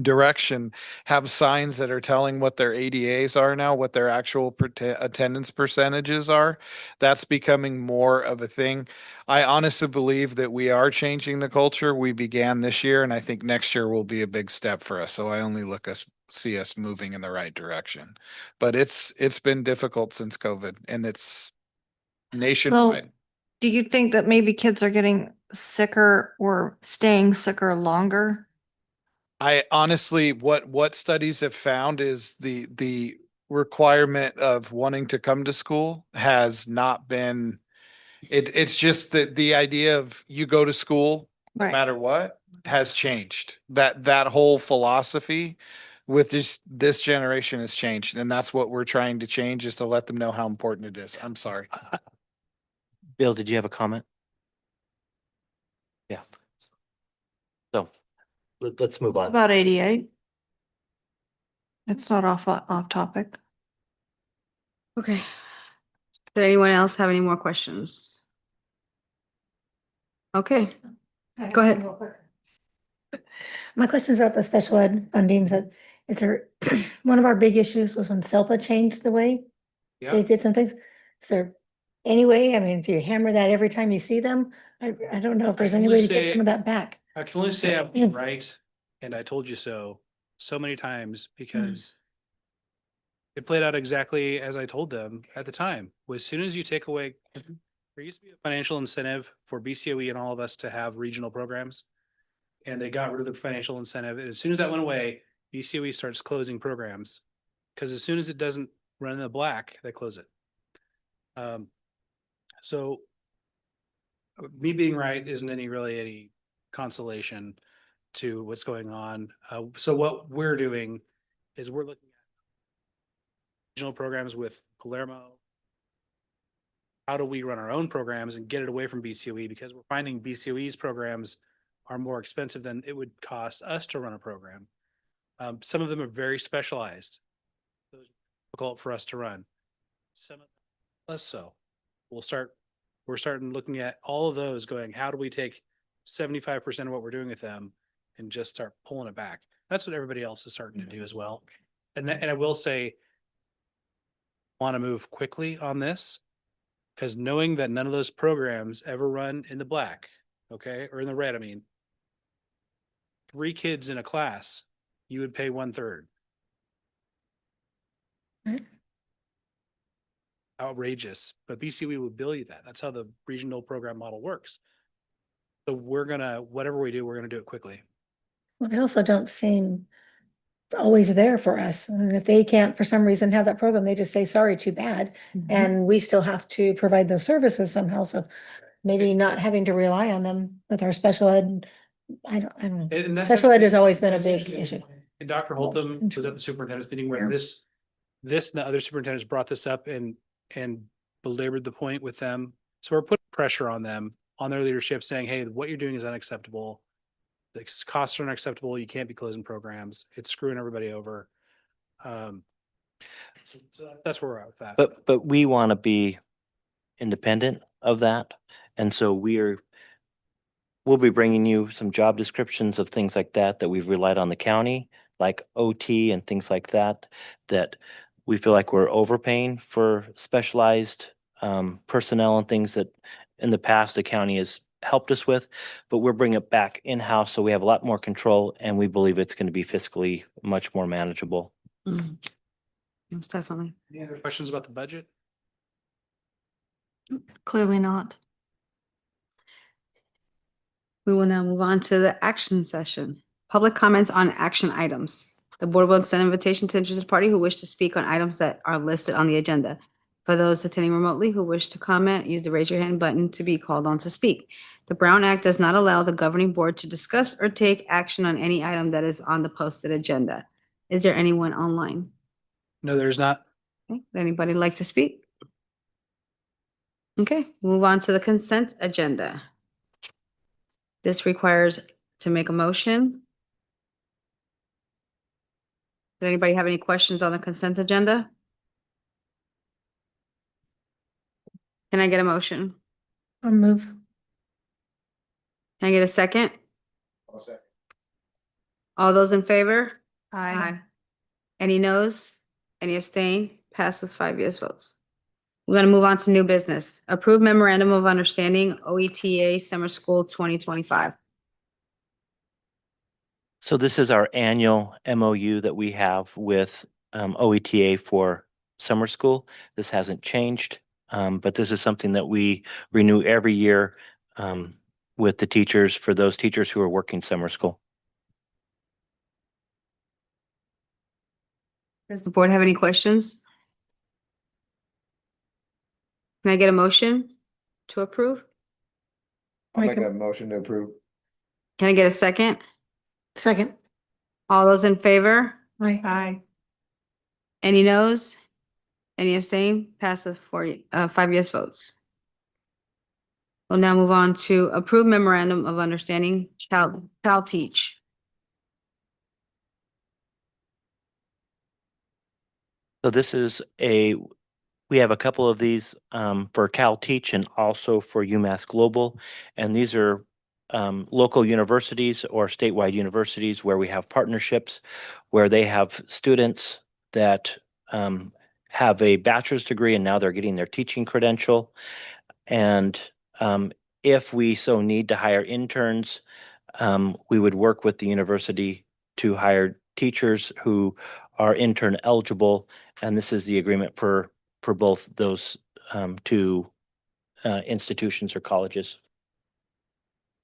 direction, have signs that are telling what their ADAs are now, what their actual attendance percentages are. That's becoming more of a thing. I honestly believe that we are changing the culture. We began this year, and I think next year will be a big step for us. So I only see us moving in the right direction. But it's been difficult since COVID, and it's nationwide. Do you think that maybe kids are getting sicker or staying sicker longer? I honestly, what studies have found is the requirement of wanting to come to school has not been. It's just that the idea of you go to school no Right. matter what has changed. That whole philosophy with this generation has changed, and that's what we're trying to change, is to let them know how important it is. I'm sorry. Bill, did you have a comment? Yeah. So let's move on. About ADA. It's not off topic. Okay. Did anyone else have any more questions? Okay, go ahead. My questions about the special ed funding, is there, one of our big issues was when SELPA changed the way they did some things. Is there anyway? I mean, do you hammer that every time you see them? I don't know if there's I any would way to get say- some of that back. I can only say I'm right, and I told you so many times because it played out exactly as I told them at the time. As soon as you take away, there used to be a financial incentive for BCOE and all of us to have regional programs. And they got rid of the financial incentive. And as soon as that went away, BCOE starts closing programs. Because as soon as it doesn't run in the black, they close it. So me being right isn't really any consolation to what's going on. So what we're doing is we're looking at regional programs with Palermo. How do we run our own programs and get it away from BCOE? Because we're finding BCOE's programs are more expensive than it would cost us to run a program. Some of them are very specialized. Those are difficult for us to run. Some of them less so. We're starting looking at all of those going, how do we take 75% of what we're doing with them and just start pulling it back? That's what everybody else is starting to do as well. And I will say, want to move quickly on this because knowing that none of those programs ever run in the black, okay, or in the red, I mean, 3 kids in a class, you would pay 1/3. Right. Outrageous, but BCOE would bill you that. That's how the regional program model works. So whatever we do, we're gonna do it quickly. Well, they also don't seem always there for us. And if they can't, for some reason, have that program, they just say, sorry, too bad. And we still have to provide those services somehow. So maybe not having to rely on them with our special ed. I don't know. And that's Special ed actually- has always been a that's big actually- issue. And Dr. Holtham was at the superintendent's meeting where Yeah. this and the other superintendents brought this up and belabored the point with them. So we're putting pressure on them, on their leadership, saying, hey, what you're doing is unacceptable. The costs are unacceptable. You can't be closing programs. It's screwing everybody over. So that's where we're at with that. But we want to be independent of that. And so we'll be bringing you some job descriptions of things like that we've relied on the county, like OT and things like that we feel like we're overpaying for specialized personnel and things that in the past the county has helped us with, but we're bringing it back in-house so we have a lot more control and we believe it's going to be fiscally much more manageable. Most definitely. Any other questions about the budget? Clearly not. We will now move on to the action session. Public comments on action items. The board will extend an invitation to interested party who wish to speak on items that are listed on the agenda. For those attending remotely who wish to comment, use the raise your hand button to be called on to speak. The Brown Act does not allow the governing board to discuss or take action on any item that is on the posted agenda. Is there anyone online? No, there's not. Okay, would anybody like to speak? Okay, move on to the consent agenda. This requires to make a motion. Did anybody have any questions on the consent agenda? Can I get a motion? I'll move. Can I get a second? I'll second. All those in favor? Aye. Any noes? Any abstain? Pass with 5 yes votes. We're gonna move on to new business. Approved memorandum of understanding, OETA Summer School 2025. So this is our annual MOU that we have with OETA for summer school. This hasn't changed, but this is something that we renew every year with the teachers, for those teachers who are working summer school. Does the board have any questions? Can I get a motion to approve? I'll make a motion to approve. Can I get a second? Second. All those in favor? Aye. Aye. Any noes? Any abstain? Pass with 5 yes votes. We'll now move on to approve memorandum of understanding, Child Teach. So this is we have a couple of these for Cal Teach and also for UMass Global. And these are local universities or statewide universities where we have partnerships, where they have students that have a bachelor's degree and now they're getting their teaching credential. And if we so need to hire interns, we would work with the university to hire teachers who are intern eligible. And this is the agreement for both those two institutions or colleges.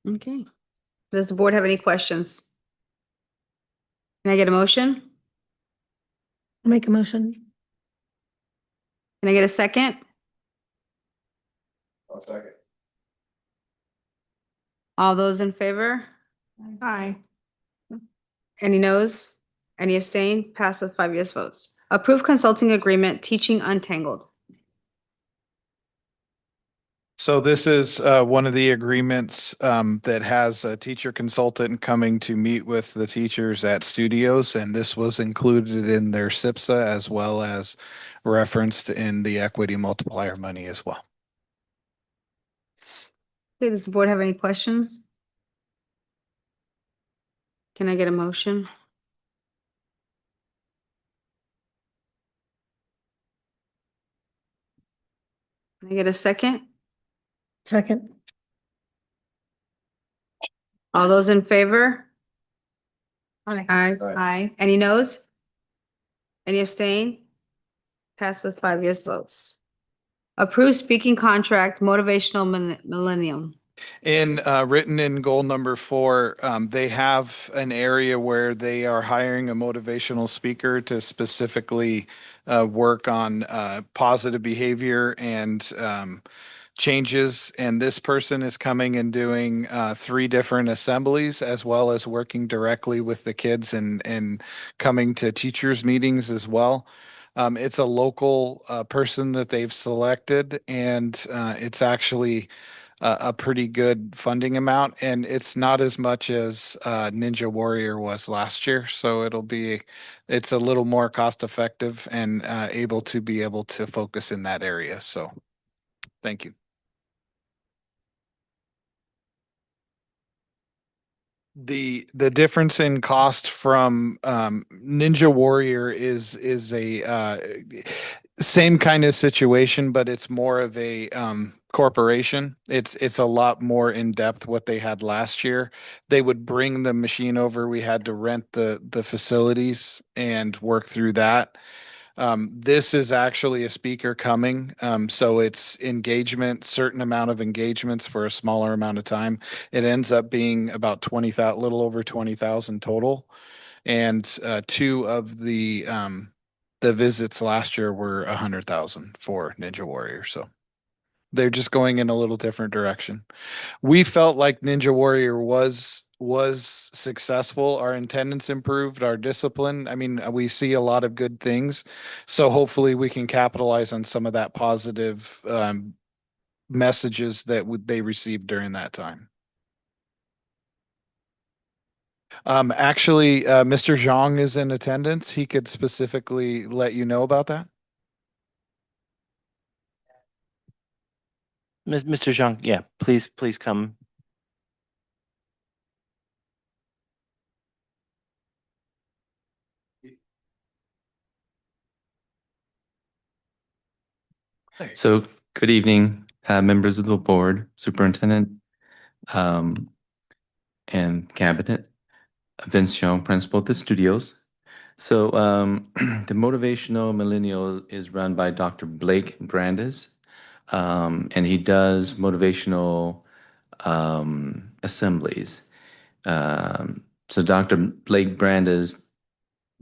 Okay. Does the board have any questions? Can I get a motion? Make a motion. Can I get a second? I'll second. All those in favor? Aye. Any noes? Any abstain? Passed with 5 yes votes. Approved consulting agreement, Teaching Untangled. So this is one of the agreements that has a teacher consultant coming to meet with the teachers at studios, and this was included in their SIPSA as well as referenced in the equity multiplier money as well. Okay, does the board have any questions? Can I get a motion? Can I get a second? Second. All those in favor? Aye. Aye. Aye. Aye. Any noes? Any abstain? Passed with 5 yes votes. Approved speaking contract, Motivational Millennium. Written in goal number 4, they have an area where they are hiring a motivational speaker to specifically work on positive behavior and changes. And this person is coming and doing 3 different assemblies, as well as working directly with the kids and coming to teachers' meetings as well. It's a local person that they've selected, and it's actually a pretty good funding amount, and it's not as much as Ninja Warrior was last year. So it's a little more cost effective and able to focus in that area. So thank you. The difference in cost from Ninja Warrior is a same kind of situation, but it's more of a corporation. It's a lot more in depth what they had last year. They would bring the machine over. We had to rent the facilities and work through that. This is actually a speaker coming. So it's engagement, certain amount of engagements for a smaller amount of time. It ends up being about 20,000, little over 20,000 total. And 2 of the visits last year were 100,000 for Ninja Warrior. So they're just going in a little different direction. We felt like Ninja Warrior was successful. Our attendance improved, our discipline. I mean, we see a lot of good things. So hopefully we can capitalize on some of that positive messages that they received during that time. Actually, Mr. Zhang is in attendance. He could specifically let you know about that. Mr. Zhang, yeah, please come. So, good evening, members of the board, superintendent, and cabinet. Vince Young, principal at the studios. So, the Motivational Millennial is run by Dr. Blake Brandes, and he does motivational assemblies. So, Dr. Blake Brandes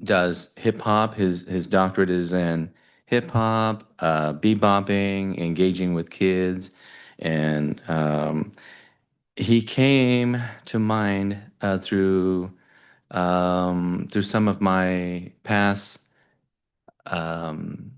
does hip hop. His doctorate is in hip hop, bebopping, engaging with kids, and he came to mind through some of my um,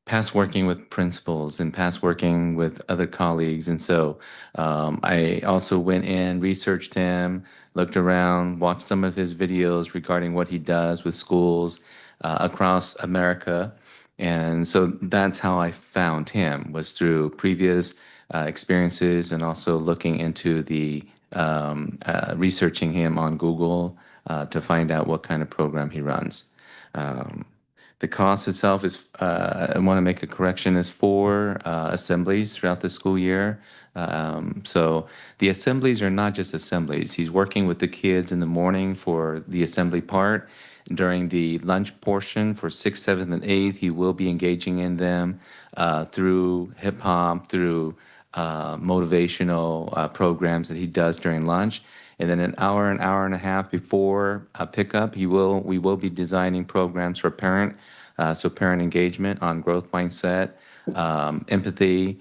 past working with principals and past working with other colleagues. And so I also went in, researched him, looked around, watched some of his videos regarding what he does with schools across America. And so that's how I found him, was through previous experiences and also looking into the researching him on Google to find out what kind of program he runs. The cost itself is, I want to make a correction, is 4 assemblies throughout the school year. So the assemblies are not just assemblies. He's working with the kids in the morning for the assembly part. During the lunch portion for 6th, 7th, and 8th, he will be engaging in them through hip hop, through motivational programs that he does during lunch. And then an hour and a half before pickup, we will be designing programs for so parent engagement on growth mindset, empathy,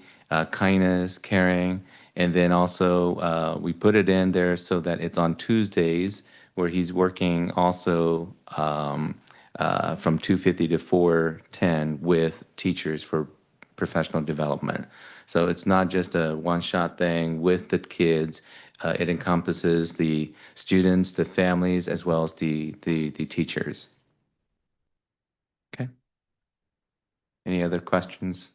kindness, caring, and then also we put it in there so that it's on Tuesdays where he's working also from 2:50 to 4:10 with teachers for professional development. So it's not just a one-shot thing with the kids. It encompasses the students, the families, as well as the teachers. Okay. Any other questions?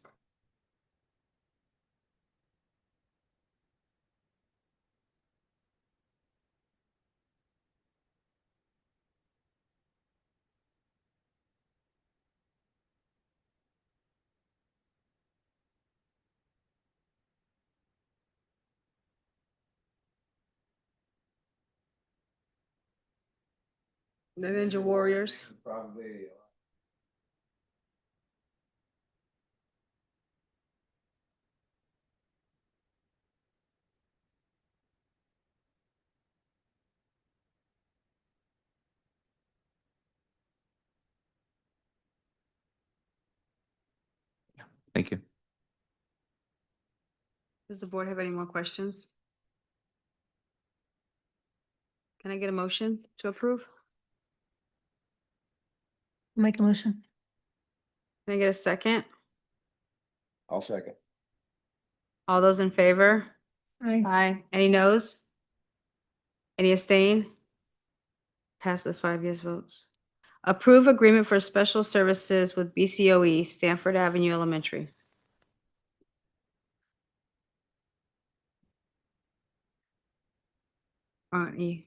The Ninja Warriors. Probably. Thank you. Does the board have any more questions? Can I get a motion to approve? Make a motion. Can I get a second? I'll second. All those in favor? Aye. Aye. Any noes? Any abstain? Pass with 5 yes votes. Approve agreement for special services with BCOE, Stanford Avenue Elementary. E.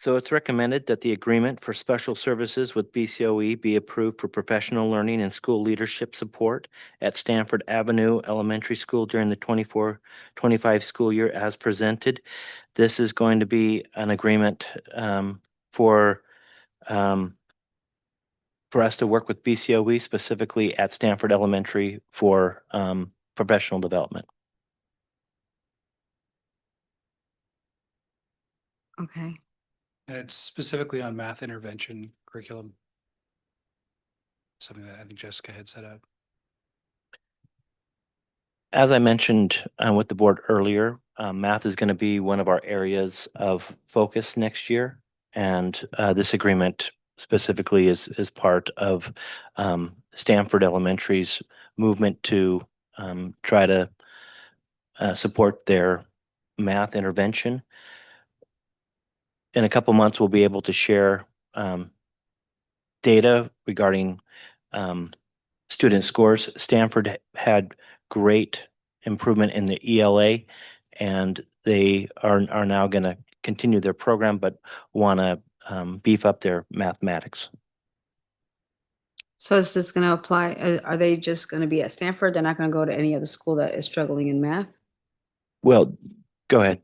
So it's recommended that the agreement for special services with BCOE be approved for professional learning and school leadership support at Stanford Avenue Elementary School during the 24-25 school year as presented. This is going to be an agreement for um, for us to work with BCOE specifically at Stanford Elementary for professional development. Okay. And it's specifically on math intervention curriculum. Something that I think Jessica had set up. As I mentioned with the board earlier, math is going to be one of our areas of focus next year. And this agreement specifically is part of Stanford Elementary's movement to try to support their math intervention. In a couple months, we'll be able to share data regarding student scores. Stanford had great improvement in the ELA, and they are now going to continue their program, but want to beef up their mathematics. So is this going to apply, are they just going to be at Stanford? They're not going to go to any other school that is struggling in math? Well, go ahead.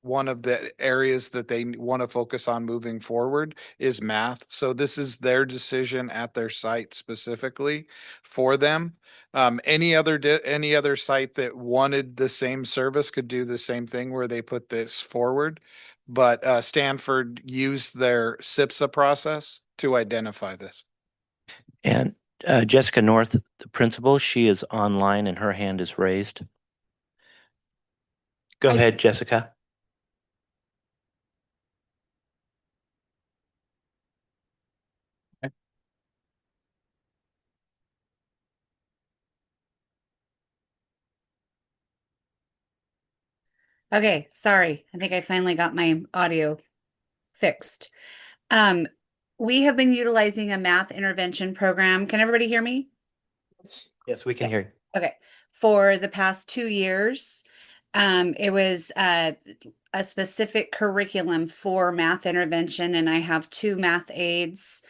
one of the areas that they want to focus on moving forward is math. So this is their decision at their site specifically for them. Any other site that wanted the same service could do the same thing where they put this forward. But Stanford used their SIPSA process to identify this. And Jessica North, the principal, she is online and her hand is raised. Go ahead, Jessica. Okay, sorry. I think I finally got my audio fixed. We have been utilizing a math intervention program. Can everybody hear me? Yes, we can hear you. Okay, for the past 2 years, it was a specific curriculum for math intervention, and I have 2 math aides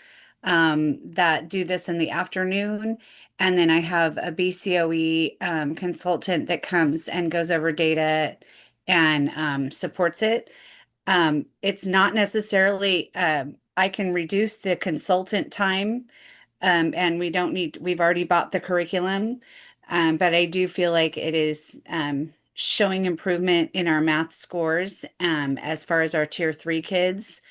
that do this in the afternoon. And then I have a BCOE consultant that comes and goes over data and supports it. It's not necessarily, I can reduce the consultant time, and we've already bought the curriculum. But I do feel like it is showing improvement in our math scores as far as our tier 3 kids.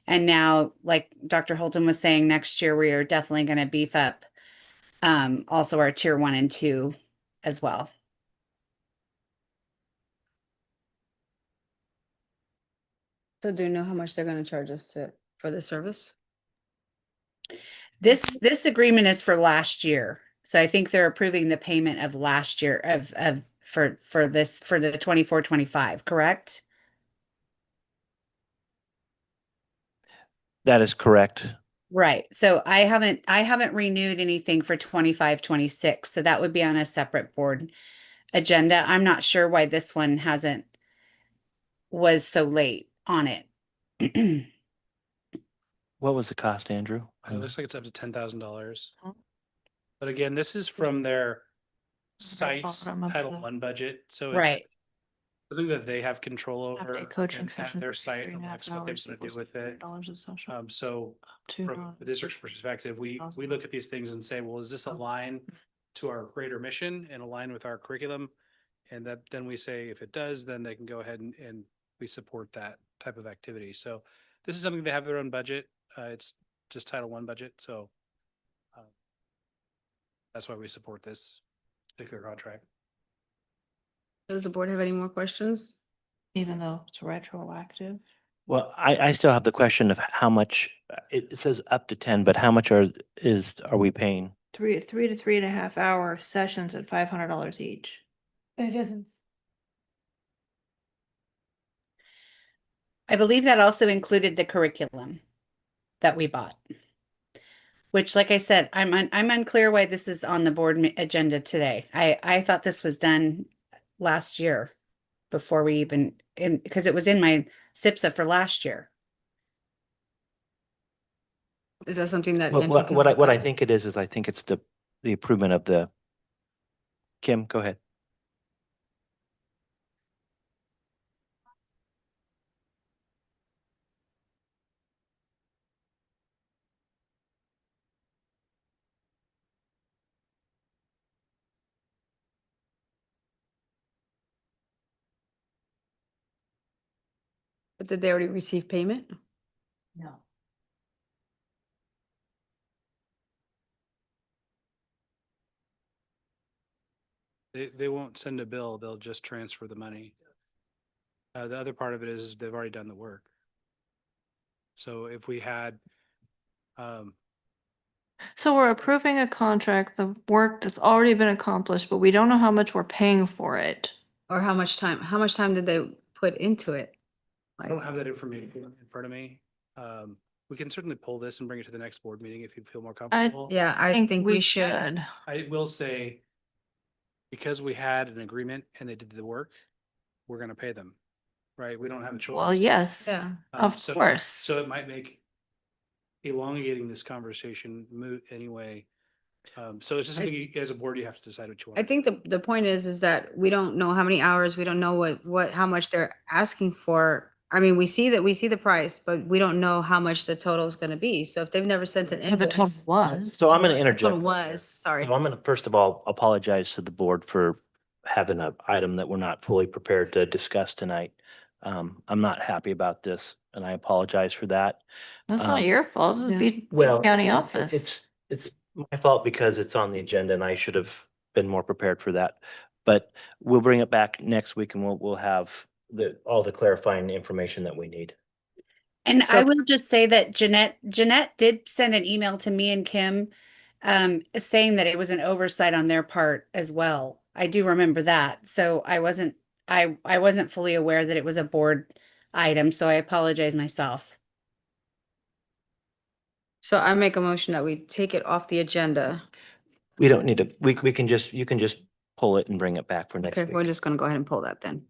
And now, like Dr. Holton was saying, next year we are definitely going to beef up also our tier 1 and 2 as well. So do you know how much they're going to charge us for the service? This agreement is for last year. So I think they're approving the payment of last year for the 24-25, correct? That is correct. Right. So I haven't renewed anything for 25-26. So that would be on a separate board agenda. I'm not sure why this one was so late on it. What was the cost, Andrew? It looks like it's up to $10,000. Oh. But again, this is from their site's bottom of Title the- I budget, so it's Right. something that they have control over. Half-day coaching and at session their for site 3.5 elects what they hours want to do equals with it. $300 a session. So To, from the district's perspective, we look at these things and say, well, does this align to our greater mission and align with our curriculum? And then we say, if it does, then they can go ahead and we support that type of activity. So this is something they have their own budget. It's just Title I budget, so that's why we support this particular contract. Does the board have any more questions? even though it's retroactive. Well, I still have the question of how much, it says up to 10, but how much are we paying? 3 to 3.5 hour sessions at $500 each. But it doesn't. I believe that also included the curriculum that we bought. Which, like I said, I'm unclear why this is on the board agenda today. I thought this was done last year before we even, because it was in my SIPSA for last year. Is that something that? What I think it is I think it's the improvement of the, Kim, go ahead. But did they already receive payment? No. They won't send a bill, they'll just transfer the money. The other part of it is they've already done the work. So if we had, So we're approving a contract, the work that's already been accomplished, but we don't know how much we're paying for it. Or how much time did they put into it? I don't have that information in front of me. We can certainly pull this and bring it to the next board meeting if you feel more comfortable. Yeah, I think we should. I will say, because we had an agreement and they did the work, we're gonna pay them, right? We don't have a choice. Well, yes, Yeah. of So- course. So it might make elongating this conversation moot anyway. So it's just something as a board, you have to decide what you want. I think the point is that we don't know how many hours, we don't know how much they're asking for. I mean, we see the price, but we don't know how much the total is gonna be. So if they've never sent an invoice. was. So I'm going to interject. Total was, sorry. So I'm going to first of all apologize to the board for having an item that we're not fully prepared to discuss tonight. I'm not happy about this and I apologize for that. That's Um, not your fault. It'd be Well, county office. it's my fault because it's on the agenda and I should have been more prepared for that. But we'll bring it back next week and we'll have all the clarifying information that we need. And So- I will just say that Jeanette did send an email to me and Kim saying that it was an oversight on their part as well. I do remember that. So I wasn't fully aware that it was a board item, so I apologize myself. So I make a motion that we take it off the agenda. We don't need to, we can just, you can just pull it and bring it back for next Okay, we're week. just gonna go ahead and pull that then.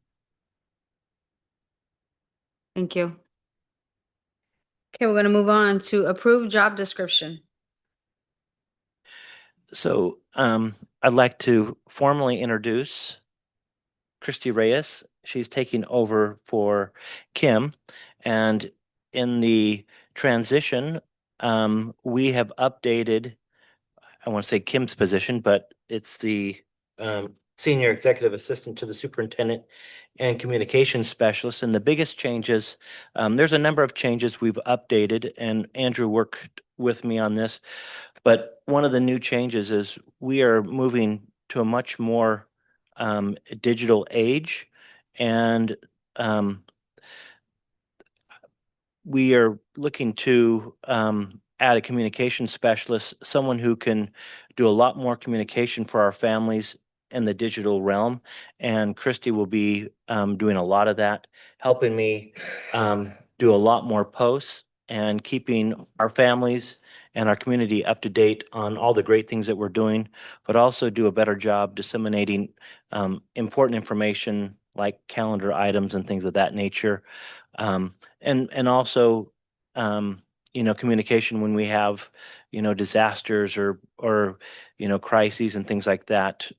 Thank you. Okay, we're gonna move on to approve job description. So I'd like to formally introduce Christy Reyes. She's taking over for Kim. And in the transition, we have updated, I want to say Kim's position, but it's the senior executive assistant to the superintendent and communications specialist. And the biggest changes, there's a number of changes we've updated, and Andrew worked with me on this. But one of the new changes is we are moving to a much more digital age, and we are looking to add a communication specialist, someone who can do a lot more communication for our families in the digital realm. And Christy will be doing a lot of that, helping me do a lot more posts and keeping our families and our community up to date on all the great things that we're doing, but also do a better job disseminating important information like calendar items and things of that nature. And also, communication when we have, disasters or, crises and things like that.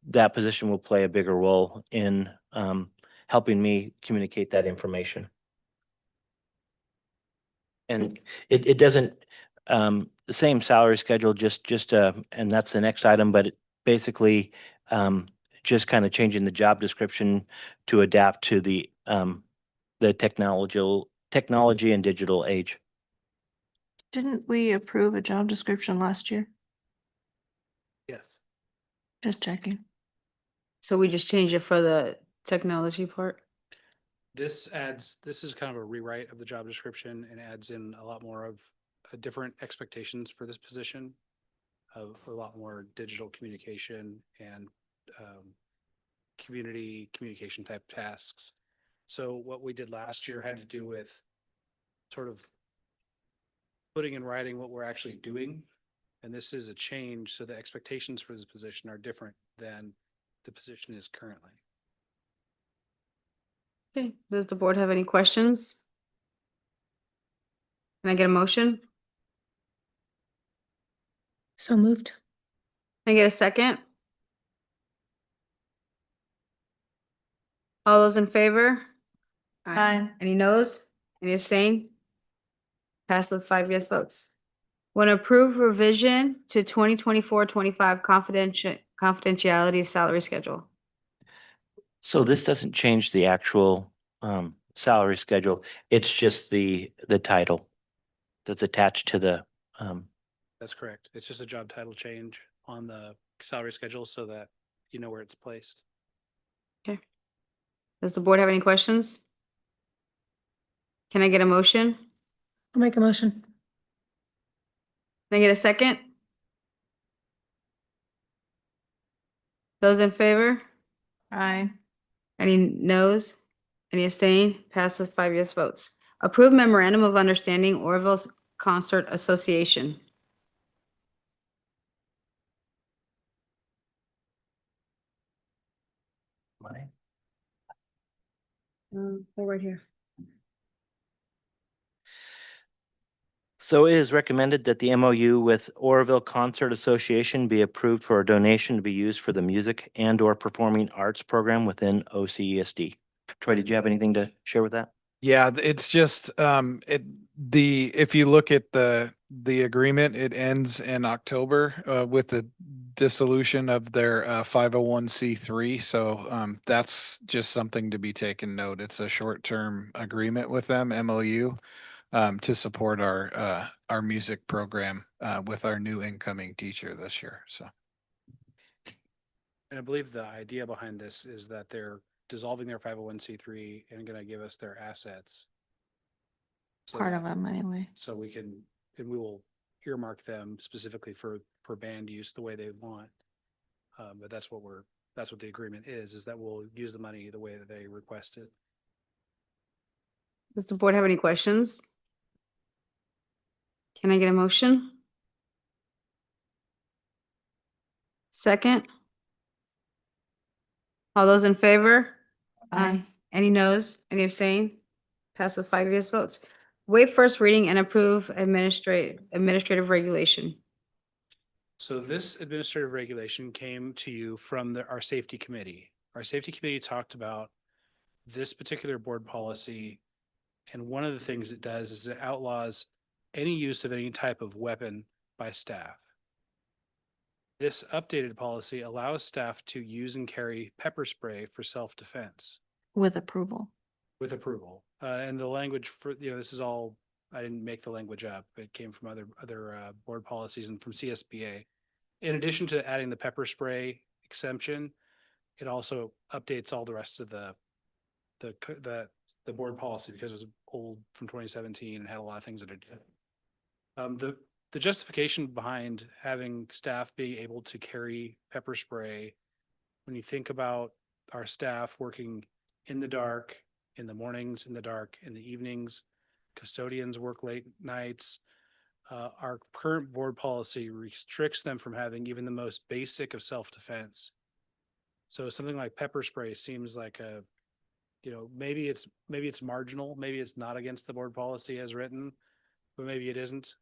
That position will play a bigger role in helping me communicate that information. And it doesn't, the same salary schedule, and that's the next item, but it basically just kind of changing the job description to adapt to the technology and digital age. Didn't we approve a job description last year? Yes. Just checking. So we just changed it for the technology part. This is kind of a rewrite of the job description and adds in a lot more of different expectations for this position, of a lot more digital communication and communication type tasks. So what we did last year had to do with sort of putting in writing what we're actually doing. And this is a change. So the expectations for this position are different than the position is currently. Okay, does the board have any questions? Can I get a motion? So moved. Can I get a second? All those in favor? Aye. Any noes? Any abstain? Passed with 5 yes votes. Want to approve revision to 2024-25 confidentiality salary schedule. So this doesn't change the actual salary schedule. It's just the title that's attached to the That's correct. It's just a job title change on the salary schedule so that you know where it's placed. Okay. Does the board have any questions? Can I get a motion? I'll make a motion. Can I get a second? Those in favor? Aye. Any noes? Any abstain? Passed with 5 yes votes. Approve memorandum of understanding Orville Concert Association. They're right here. So it is recommended that the MOU with Oroville Concert Association be approved for a donation to be used for the music and/or performing arts program within OCESD. Troy, did you have anything to share with that? Yeah, it's just if you look at the agreement, it ends in October with the dissolution of their 501c3. So that's just something to be taken note. It's a short-term agreement with them, MOU, to support our music program with our new incoming teacher this year. So And I believe the idea behind this is that they're dissolving their 501c3 and going to give us their assets. So Part of that- them anyway. So we can, and we will earmark them specifically for band use the way they want. But that's what the agreement is that we'll use the money the way that they request it. Does the board have any questions? Can I get a motion? Second? All those in favor? Aye. Any noes? Any abstain? Pass with 5 yes votes. Waive first reading and approve administrative regulation. So this administrative regulation came to you from our safety committee. Our safety committee talked about this particular board policy. And one of the things it does is it outlaws any use of any type of weapon by staff. This updated policy allows staff to use and carry pepper spray for self-defense With approval. with approval. And the language for, this is all, I didn't make the language up. It came from other board policies and from CSBA. In addition to adding the pepper spray exemption, it also updates all the rest of the board policy because it was old from 2017 and had a lot of things that are different. The justification behind having staff being able to carry pepper spray, when you think about our staff working in the dark, in the mornings, in the dark, in the evenings, custodians work late nights. Our current board policy restricts them from having even the most basic of self-defense. So something like pepper spray seems like maybe it's marginal, maybe it's not against the board policy as written, but maybe it isn't.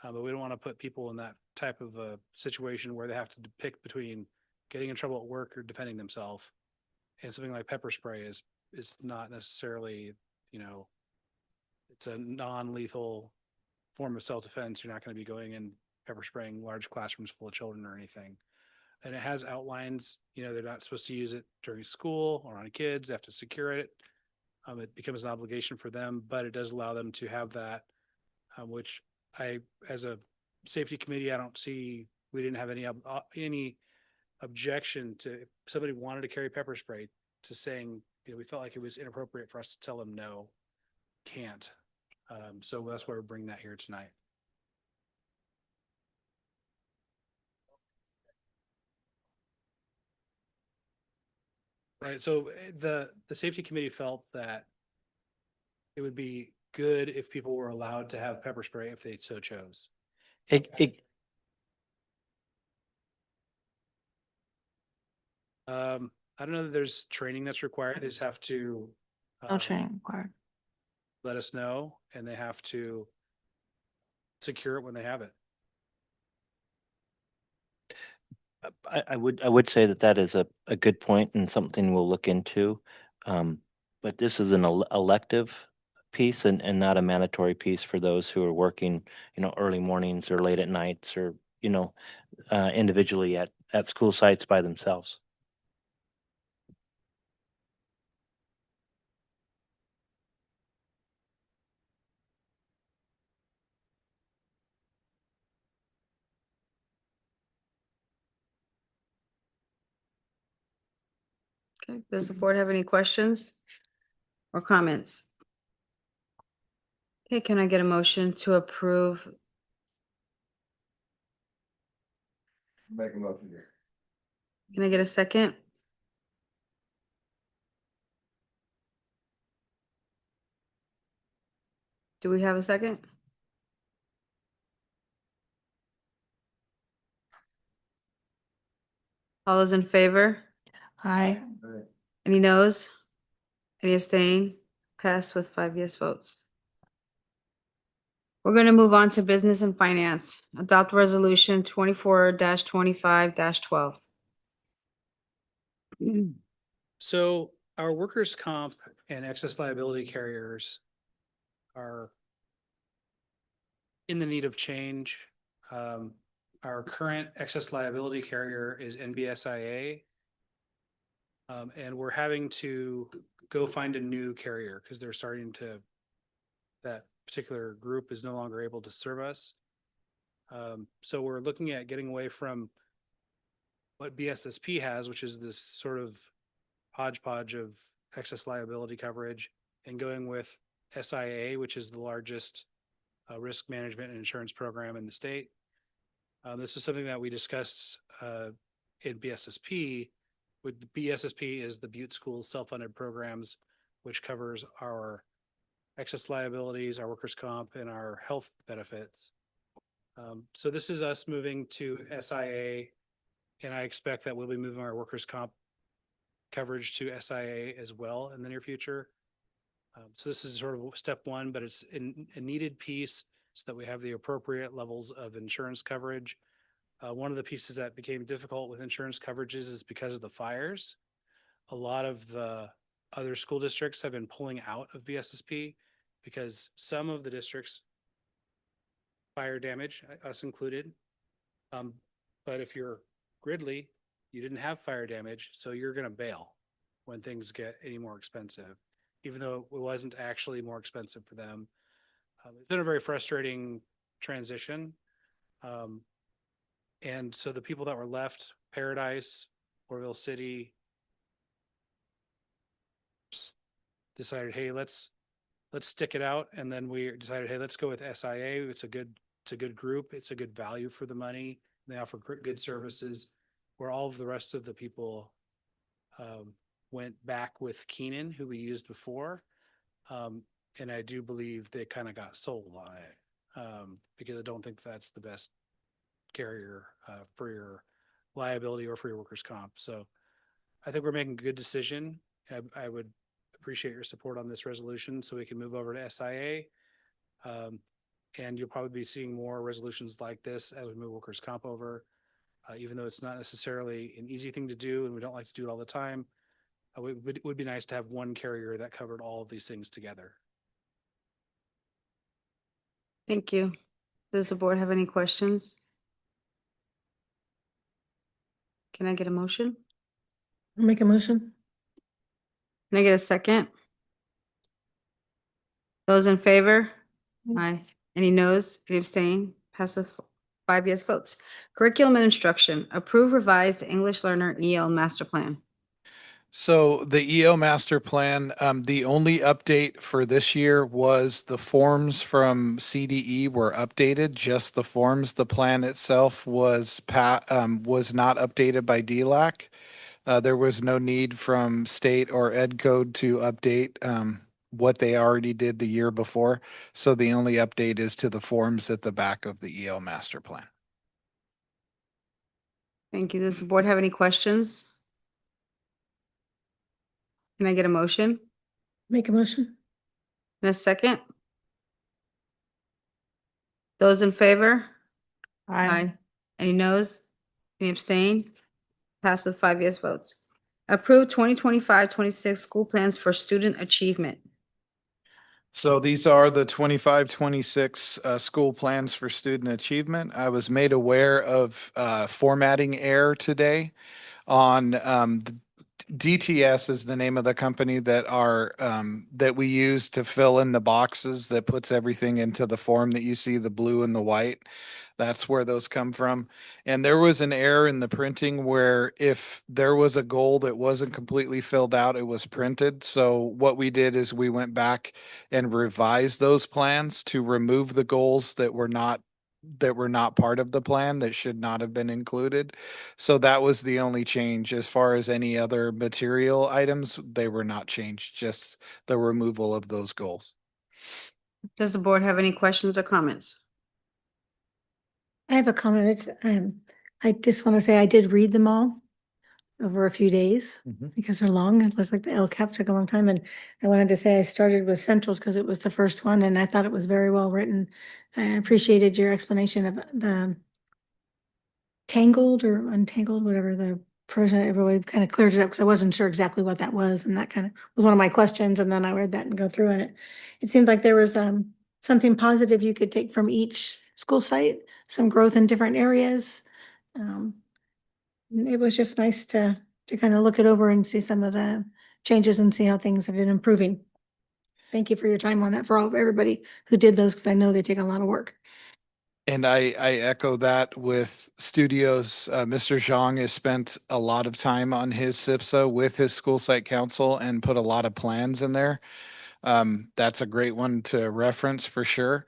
But we don't want to put people in that type of a situation where they have to pick between getting in trouble at work or defending themselves. And something like pepper spray is not necessarily, it's a non-lethal form of self-defense. You're not going to be going and pepper spraying large classrooms full of children or anything. And it has outlines, they're not supposed to use it during school or on kids. They have to secure it. It becomes an obligation for them, but it does allow them to have that, which as a safety committee, we didn't have any objection to if somebody wanted to carry pepper spray to saying, we felt like it was inappropriate for us to tell them no, can't. So that's why we're bringing that here tonight. Right. So the safety committee felt that it would be good if people were allowed to have pepper spray if they so chose. I don't know that there's training that's required. They just have to No training required. let us know, and they have to secure it when they have it. I would say that is a good point and something we'll look into. But this is an elective piece and not a mandatory piece for those who are working, early mornings or late at nights or, individually at school sites by themselves. Okay, does the board have any questions or comments? Okay, can I get a motion to approve? Make a motion here. Can I get a second? Do we have a second? All those in favor? Aye. Any noes? Any abstain? Pass with 5 yes votes. We're going to move on to business and finance. Adopt resolution 24-25-12. So our workers' comp and excess liability carriers are in the need of change. Our current excess liability carrier is NBSIA. And we're having to go find a new carrier because they're starting to, that particular group is no longer able to serve us. So we're looking at getting away from what BSSP has, which is this sort of hodgepodge of excess liability coverage, and going with SIA, which is the largest risk management and insurance program in the state. This is something that we discussed in BSSP. With the BSSP is the Butte Schools self-funded programs, which covers our excess liabilities, our workers' comp, and our health benefits. So this is us moving to SIA, and I expect that we'll be moving our workers' comp coverage to SIA as well in the near future. So this is sort of step one, but it's a needed piece so that we have the appropriate levels of insurance coverage. One of the pieces that became difficult with insurance coverages is because of the fires. A lot of the other school districts have been pulling out of BSSP because some of the districts fire damage, us included. But if you're Gridley, you didn't have fire damage, so you're going to bail when things get any more expensive, even though it wasn't actually more expensive for them. It's been a very frustrating transition. And so the people that were left, Paradise, Orville City, decided, hey, let's stick it out. And then we decided, hey, let's go with SIA. It's a good group. It's a good value for the money. They offer good services, where all of the rest of the people went back with Keenan, who we used before. And I do believe they kind of got sold on it because I don't think that's the best carrier for your liability or for your workers' comp. So I think we're making a good decision. I would appreciate your support on this resolution so we can move over to SIA. And you'll probably be seeing more resolutions like this as we move workers' comp over, even though it's not necessarily an easy thing to do and we don't like to do it all the time. It would be nice to have one carrier that covered all of these things together. Thank you. Does the board have any questions? Can I get a motion? I'll make a motion. Can I get a second? Those in favor? Aye. Any noes? Any abstain? Pass with 5 yes votes. Curriculum and instruction. Approve revised English learner EL master plan. So the EO master plan, the only update for this year was the forms from CDE were updated, just the forms. The plan itself was not updated by DLAC. There was no need from state or ed code to update what they already did the year before. So the only update is to the forms at the back of the EO master plan. Thank you. Does the board have any questions? Can I get a motion? Make a motion. And a second? Those in favor? Aye. Any noes? Any abstain? Pass with 5 yes votes. Approve 2025-26 school plans for student achievement. So these are the 25-26 school plans for student achievement. I was made aware of formatting error today on DTS is the name of the company that that we use to fill in the boxes that puts everything into the form that you see, the blue and the white. That's where those come from. And there was an error in the printing where if there was a goal that wasn't completely filled out, it was printed. So what we did is we went back and revised those plans to remove the goals that were not part of the plan, that should not have been included. So that was the only change. As far as any other material items, they were not changed, just the removal of those goals. Does the board have any questions or comments? I have a comment. I just want to say I did read them all. over a few days Mhm. because they're long. It looks like the LCAP took a long time. And I wanted to say I started with Centrals because it was the first one and I thought it was very well written. I appreciated your explanation of the tangled or untangled, whatever the person, everybody kind of cleared it up because I wasn't sure exactly what that was. And that kind of was one of my questions. And then I read that and go through it. It seemed like there was something positive you could take from each school site, some growth in different areas. Um, it was just nice to kind of look it over and see some of the changes and see how things have been improving. Thank you for your time on that, for everybody who did those, because I know they take a lot of work. And I echo that with studios. Mr. Zhang has spent a lot of time on his SIPSA with his school site council and put a lot of plans in there. That's a great one to reference for sure.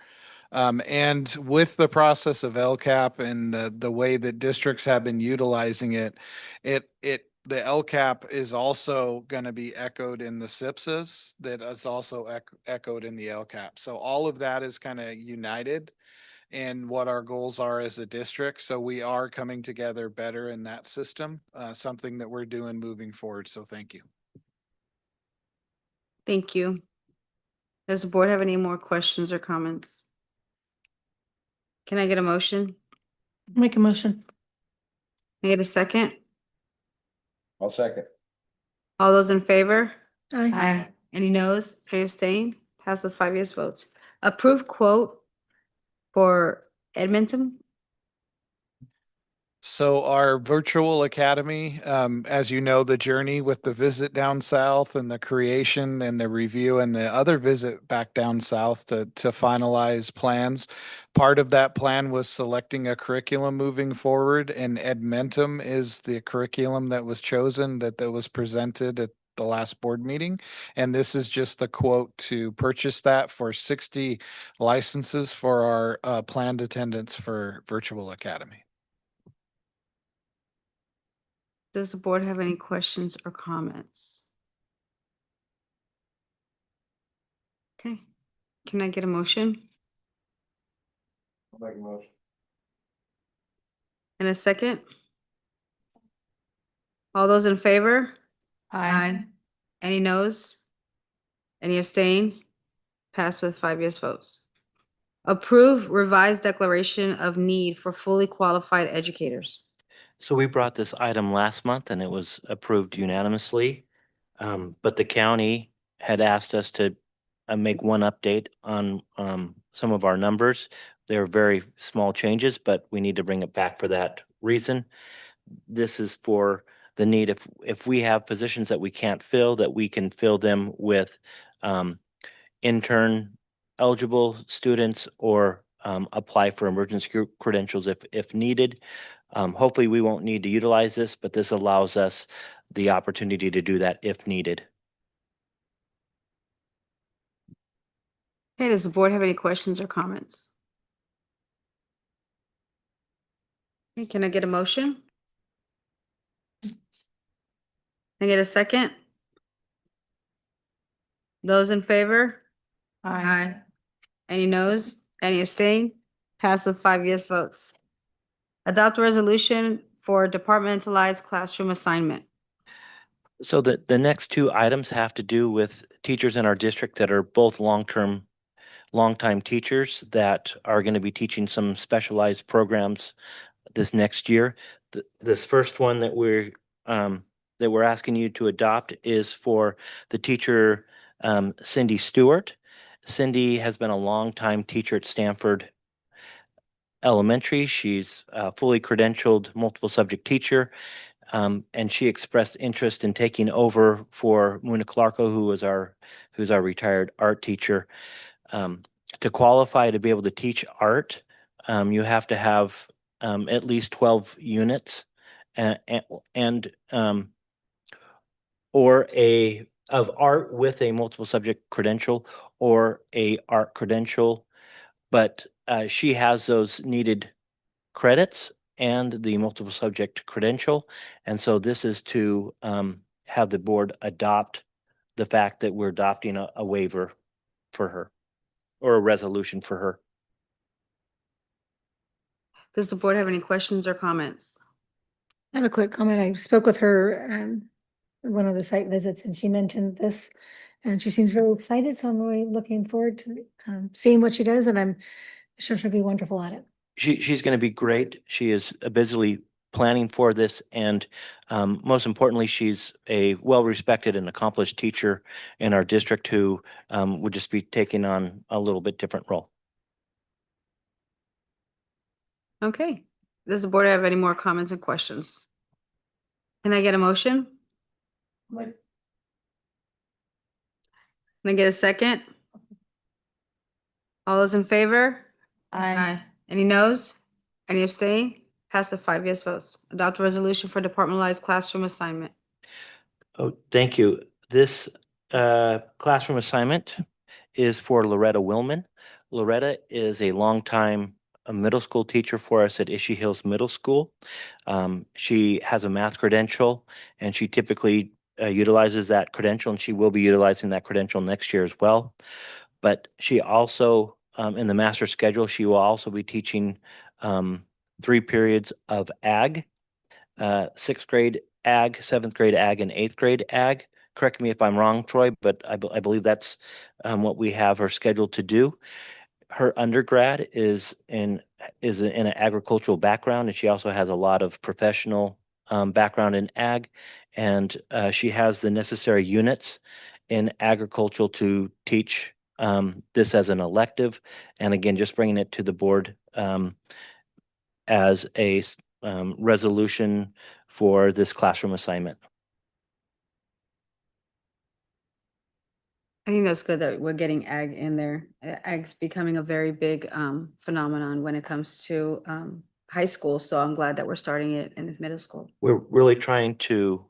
And with the process of LCAP and the way that districts have been utilizing it, the LCAP is also going to be echoed in the SIPSAs that is also echoed in the LCAP. So all of that is kind of united in what our goals are as a district. So we are coming together better in that system, something that we're doing moving forward. So thank you. Thank you. Does the board have any more questions or comments? Can I get a motion? Make a motion. Can I get a second? I'll second. All those in favor? Aye. Any noes? Any abstain? Pass with 5 yes votes. Approve quote for Edmonton. So our virtual academy, as you know, the journey with the visit down south and the creation and the review and the other visit back down south to finalize plans. Part of that plan was selecting a curriculum moving forward, and Edmentum is the curriculum that was chosen that was presented at the last board meeting. And this is just the quote to purchase that for 60 licenses for our planned attendance for virtual academy. Does the board have any questions or comments? Okay, can I get a motion I'll make a motion. and a second? All those in favor? Any noes? Any abstain? Pass with 5 yes votes. Approve revised declaration of need for fully qualified educators. So we brought this item last month and it was approved unanimously. But the county had asked us to make one update on some of our numbers. They're very small changes, but we need to bring it back for that reason. This is for the need if we have positions that we can't fill, that we can fill them with intern eligible students or apply for emergency credentials if needed. Hopefully, we won't need to utilize this, but this allows us the opportunity to do that if needed. Okay, does the board have any questions or comments? Okay, can I get a motion? Can I get a second? Those in favor? Any noes? Any abstain? Pass with 5 yes votes. Adopt a resolution for departmentalized classroom assignment. So the next two items have to do with teachers in our district that are both longtime teachers that are going to be teaching some specialized programs this next year. This first one that we're asking you to adopt is for the teacher Cindy Stewart. Cindy has been a longtime teacher at Stanford Elementary. She's a fully credentialed multiple subject teacher. And she expressed interest in taking over for Muna Clarko, who's our retired art teacher. To qualify to be able to teach art, you have to have at least 12 units and or of art with a multiple subject credential or a art credential. But she has those needed credits and the multiple subject credential. And so this is to have the board adopt the fact that we're adopting a waiver for her or a resolution for her. Does the board have any questions or comments? I have a quick comment. I spoke with her at one of the site visits and she mentioned this and she seems very excited. So I'm really looking forward to seeing what she does and I'm sure she'll be wonderful at it. She's going to be great. She is busily planning for this, and most importantly, she's a well-respected and accomplished teacher in our district who would just be taking on a little bit different role. Okay. Does the board have any more comments and questions? Can I get a motion? Can I get a second? All those in favor? Aye. Any noes? Any abstain? Pass with 5 yes votes. Adopt a resolution for departmentalized classroom assignment. Oh, thank you. This classroom assignment is for Loretta Willman. Loretta is a longtime middle school teacher for us at Ishii Hills Middle School. She has a math credential and she typically utilizes that credential, and she will be utilizing that credential next year as well. But she also, in the master schedule, she will also be teaching 3 periods of ag, 6th grade ag, 7th grade ag, and 8th grade ag. Correct me if I'm wrong, Troy, but I believe that's what we have her scheduled to do. Her undergrad is in an agricultural background, and she also has a lot of professional background in ag, and she has the necessary units in agricultural to teach this as an elective. And again, just bringing it to the board as a resolution for this classroom assignment. I think that's good that we're getting ag in there. Ag's becoming a very big phenomenon when it comes to high school. So I'm glad that we're starting it in middle school. We're really trying to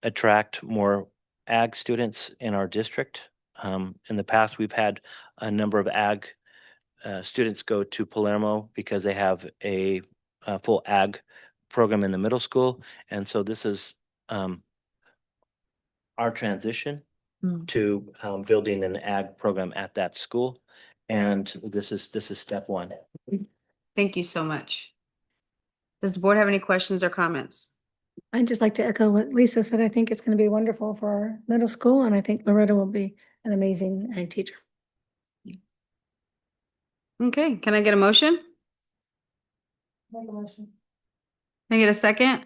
attract more ag students in our district. In the past, we've had a number of ag students go to Palermo because they have a full ag program in the middle school. And so this is our transition to building an ag program at that school. And this is step 1. Thank you so much. Does the board have any questions or comments? I'd just like to echo what Lisa said. I think it's going to be wonderful for our middle school and I think Loretta will be an amazing ag teacher. Okay, can I get a motion? Make a motion. Can I get a second?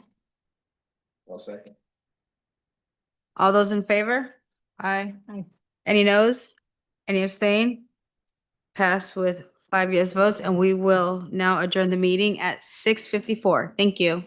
I'll second. All those in favor? Aye. Aye. Any noes? Any abstain? Pass with 5 yes votes, and we will now adjourn the meeting at 6:54. Thank you.